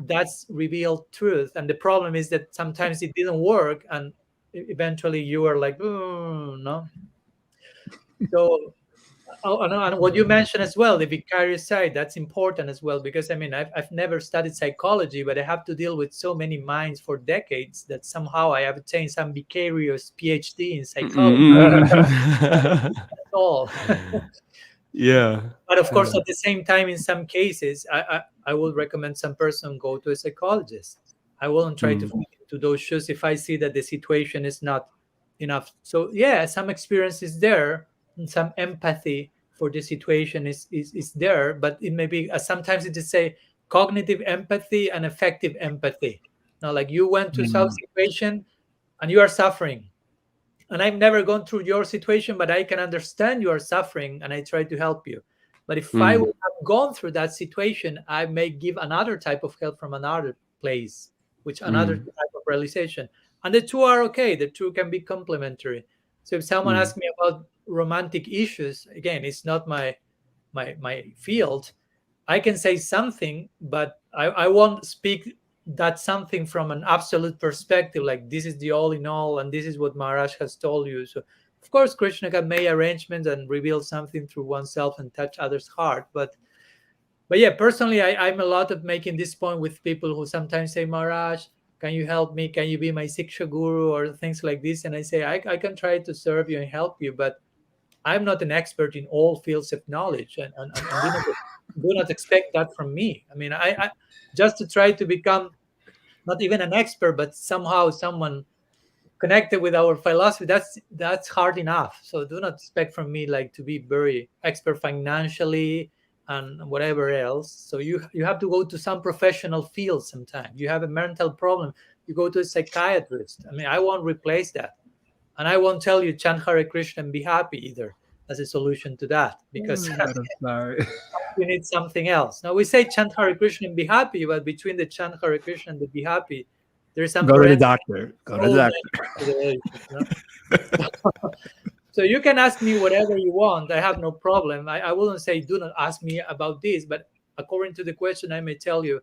that's revealed truth. And the problem is that sometimes it didn't work, and eventually you are like, oh, no. So, and what you mentioned as well, the vicarious side, that's important as well, because I mean, I've never studied psychology, but I have to deal with so many minds for decades that somehow I have attained some vicarious PhD in psychology. That's all. Yeah. But of course, at the same time, in some cases, I would recommend some person go to a psychologist. I wouldn't try to fit into those shoes if I see that the situation is not enough. So yeah, some experience is there, and some empathy for the situation is there, but it may be sometimes it is say cognitive empathy and effective empathy. Now, like you went to some situation and you are suffering, and I've never gone through your situation, but I can understand you are suffering and I try to help you. But if I would have gone through that situation, I may give another type of help from another place, which another type of realization. And the two are okay. The two can be complementary. So if someone asks me about romantic issues, again, it's not my field. I can say something, but I won't speak that something from an absolute perspective, like this is the all in all, and this is what Maharaj has told you. So, of course, Krishna can make arrangements and reveal something through oneself and touch others' heart. But yeah, personally, I'm a lot of making this point with people who sometimes say, Maharaj, can you help me? Can you be my Siksha guru or things like this? And I say, I can try to serve you and help you, but I'm not an expert in all fields of knowledge, and do not expect that from me. I mean, I just to try to become not even an expert, but somehow someone connected with our philosophy. That's hard enough. So do not expect from me like to be very expert financially and whatever else. So you have to go to some professional field. Sometimes you have a mental problem, you go to a psychiatrist. I mean, I won't replace that. And I won't tell you chant Hare Krishna and be happy either as a solution to that, because Sorry. you need something else. Now we say chant Hare Krishna and be happy, but between the chant Hare Krishna and the be happy, there's some Go to the doctor. Go to the doctor. So you can ask me whatever you want. I have no problem. I wouldn't say do not ask me about this, but according to the question, I may tell you,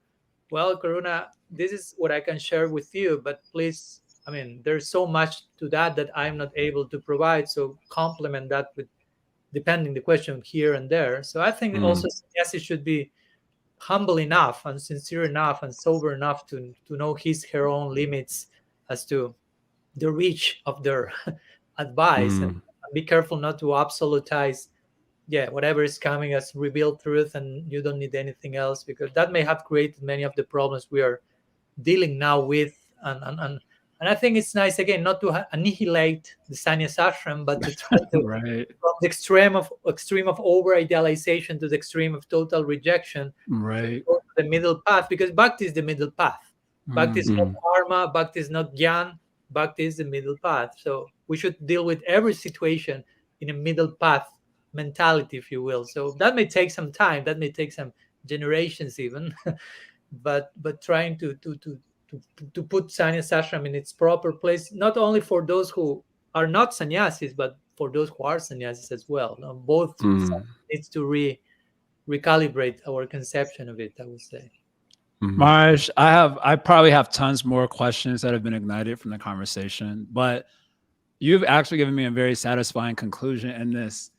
well, Karuna, this is what I can share with you, but please, I mean, there's so much to that I'm not able to provide. So complement that with, depending the question here and there. So I think also yes, it should be humble enough and sincere enough and sober enough to know her own limits as to the reach of their advice, and be careful not to absolutize. Yeah, whatever is coming as revealed truth, and you don't need anything else, because that may have created many of the problems we are dealing now with. And I think it's nice again not to annihilate the sannyas ashram, but to try to from the extreme of over idealization to the extreme of total rejection, right, go to the middle path, because bhakti is the middle path. Bhakti is not karma, bhakti is not gyan, Bhakti is the middle path. So we should deal with every situation in a middle path mentality, if you will. So that may take some time. That may take some generations even. but trying to put sannyas ashram in its proper place, not only for those who are not sannyasis, but for those who are sannyasis as well. Now, both needs to recalibrate our conception of it, I would say. Marge, I probably have tons more questions that have been ignited from the conversation, but you've actually given me a very satisfying conclusion in this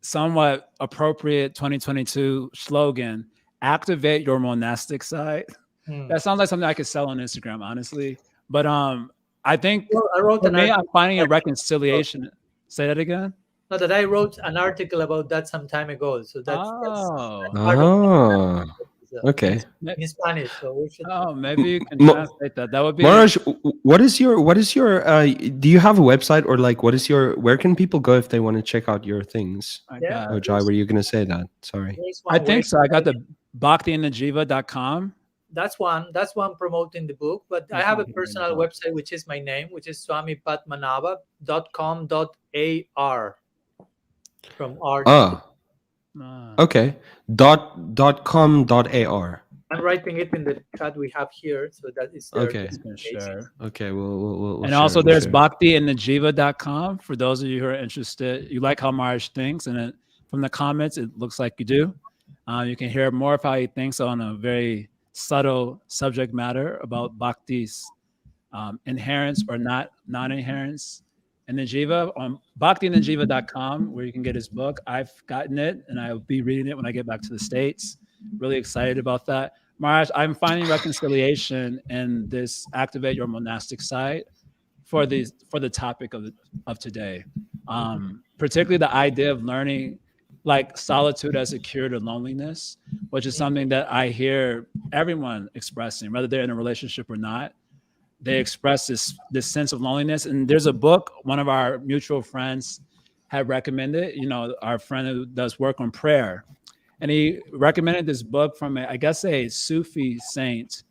somewhat appropriate 2022 slogan, activate your monastic side. That sounds like something I could sell on Instagram, honestly. But I think for me, I'm finding a reconciliation. Say that again? No, that I wrote an article about that some time ago. So that's part of okay. In Spanish. So we should. Oh, maybe you can translate that. That would be. Maraj, what is your do you have a website, or like where can people go if they want to check out your things? Oh, Jai, were you going to say that? Sorry. I think so. I got the bhaktiinthejiva.com. That's one promoting the book, but I have a personal website, which is my name, which is swamipadmanabha.com.ar from R. Okay. .com.ar. I'm writing it in the chat we have here, so that is there. Okay. Sure. Okay. We'll and also there's bhaktiinthejiva.com for those of you who are interested. You like how Marj thinks, and then from the comments, it looks like you do. You can hear more of how he thinks on a very subtle subject matter about Bhakti's inherence or non-inherence in the Jiva on bhaktiinthejiva.com, where you can get his book. I've gotten it, and I'll be reading it when I get back to the States. Really excited about that. Maharaj, I'm finding reconciliation in this activate your monastic side for the topic of today. Particularly the idea of learning like solitude as a cure to loneliness, which is something that I hear everyone expressing, whether they're in a relationship or not. They express this sense of loneliness. And there's a book one of our mutual friends had recommended, our friend who does work on prayer. And he recommended this book from, I guess, a Sufi saint,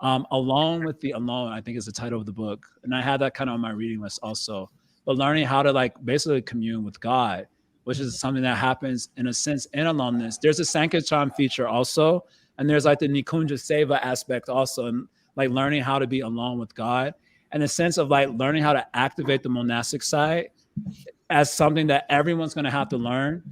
Alone with the Alone, I think is the title of the book. And I had that kind of on my reading list also. But learning how to basically commune with God, which is something that happens in a sense in aloneness. There's a Sankirtan feature also, and there's the Nikunja Seva aspect also, and learning how to be alone with God, and a sense of learning how to activate the monastic side as something that everyone's going to have to learn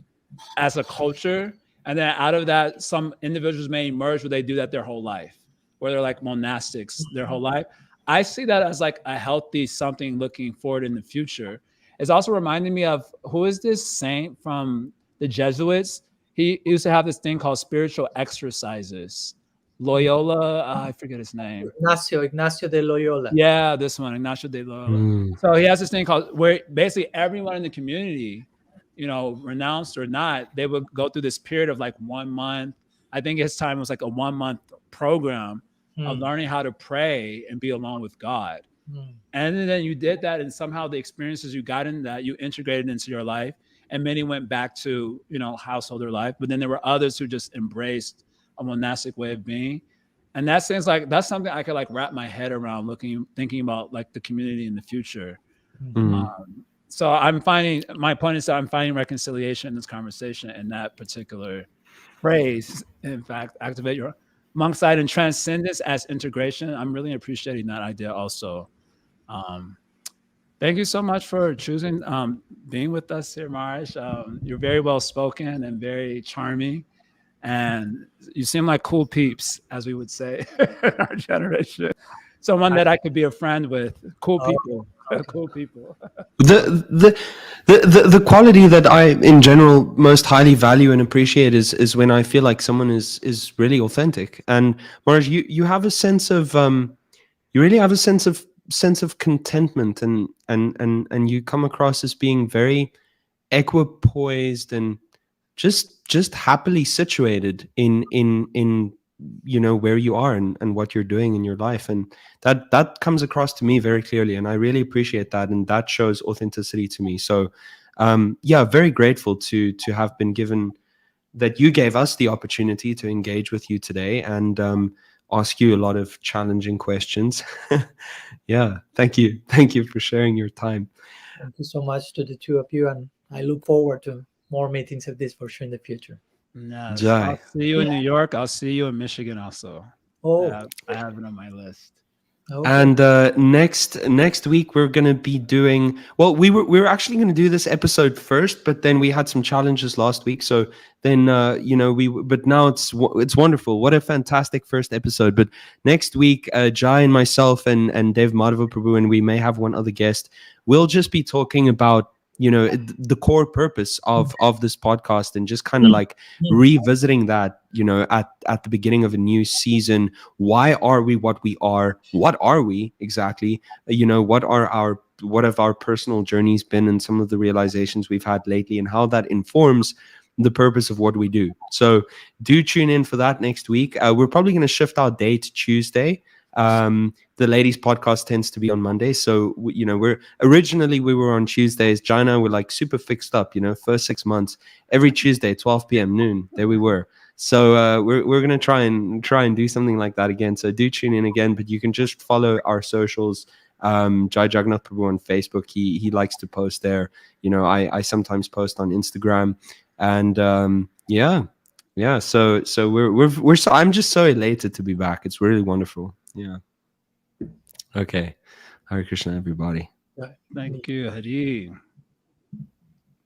as a culture. And then out of that, some individuals may emerge where they do that their whole life, where they're monastics their whole life. I see that as a healthy something looking forward in the future. It's also reminding me of, who is this saint from the Jesuits? He used to have this thing called spiritual exercises. Loyola, I forget his name. Ignacio de Loyola. Yeah, this one, Ignacio de Loyola. So he has this thing called, where basically everyone in the community, renounced or not, they would go through this period of 1 month. I think his time was a 1 month program of learning how to pray and be alone with God. And then you did that, and somehow the experiences you got in that, you integrated into your life, and many went back to, householder life. But then there were others who just embraced a monastic way of being. And that seems that's something I could wrap my head around thinking about the community in the future. So I'm finding reconciliation in this conversation in that particular phrase. In fact, activate your monk side and transcendence as integration. I'm really appreciating that idea also. Thank you so much for choosing being with us here, Marj. You're very well spoken and very charming, and you seem like cool peeps, as we would say in our generation. Someone that I could be a friend with. Cool people. Cool people. The quality that I in general most highly value and appreciate is when I feel like someone is really authentic. And Marj, you have a sense of you really have a sense of contentment, and you come across as being very equipoised and just happily situated in where you are and what you're doing in your life, and that comes across to me very clearly, and I really appreciate that, and that shows authenticity to me. So very grateful to have been given that. You gave us the opportunity to engage with you today, and ask you a lot of challenging questions. Yeah, thank you for sharing your time. Thank you so much to the two of you, and I look forward to more meetings of this for sure in the future. Yes. Jai. I'll see you in New York. I'll see you in Michigan also. Oh, I have it on my list. okay. And next week we're gonna be doing, well, we were actually gonna do this episode first, but then we had some challenges last week. So then but now it's wonderful. What a fantastic first episode. But next week, Jai and myself and Dev Madhava Prabhu, and we may have one other guest, we'll just be talking about the core purpose of this podcast, and just kind of like revisiting that at the beginning of a new season. Why are we what we are? What are we exactly? What have our personal journeys been, and some of the realizations we've had lately, and how that informs the purpose of what we do. So do tune in for that next week. We're probably going to shift our day to Tuesday. The ladies podcast tends to be on Monday, so we were on Tuesdays. Jai and I were like super fixed up, first 6 months, every Tuesday 12 p.m. noon, there we were. So we're gonna try and do something like that again. So do tune in again, but you can just follow our socials. Jai Jagannath Prabhu on Facebook, he likes to post there. I sometimes post on Instagram, and so we're so, I'm just so elated to be back. It's really wonderful. Yeah. Okay. Hare Krishna, everybody. Thank you, Hari.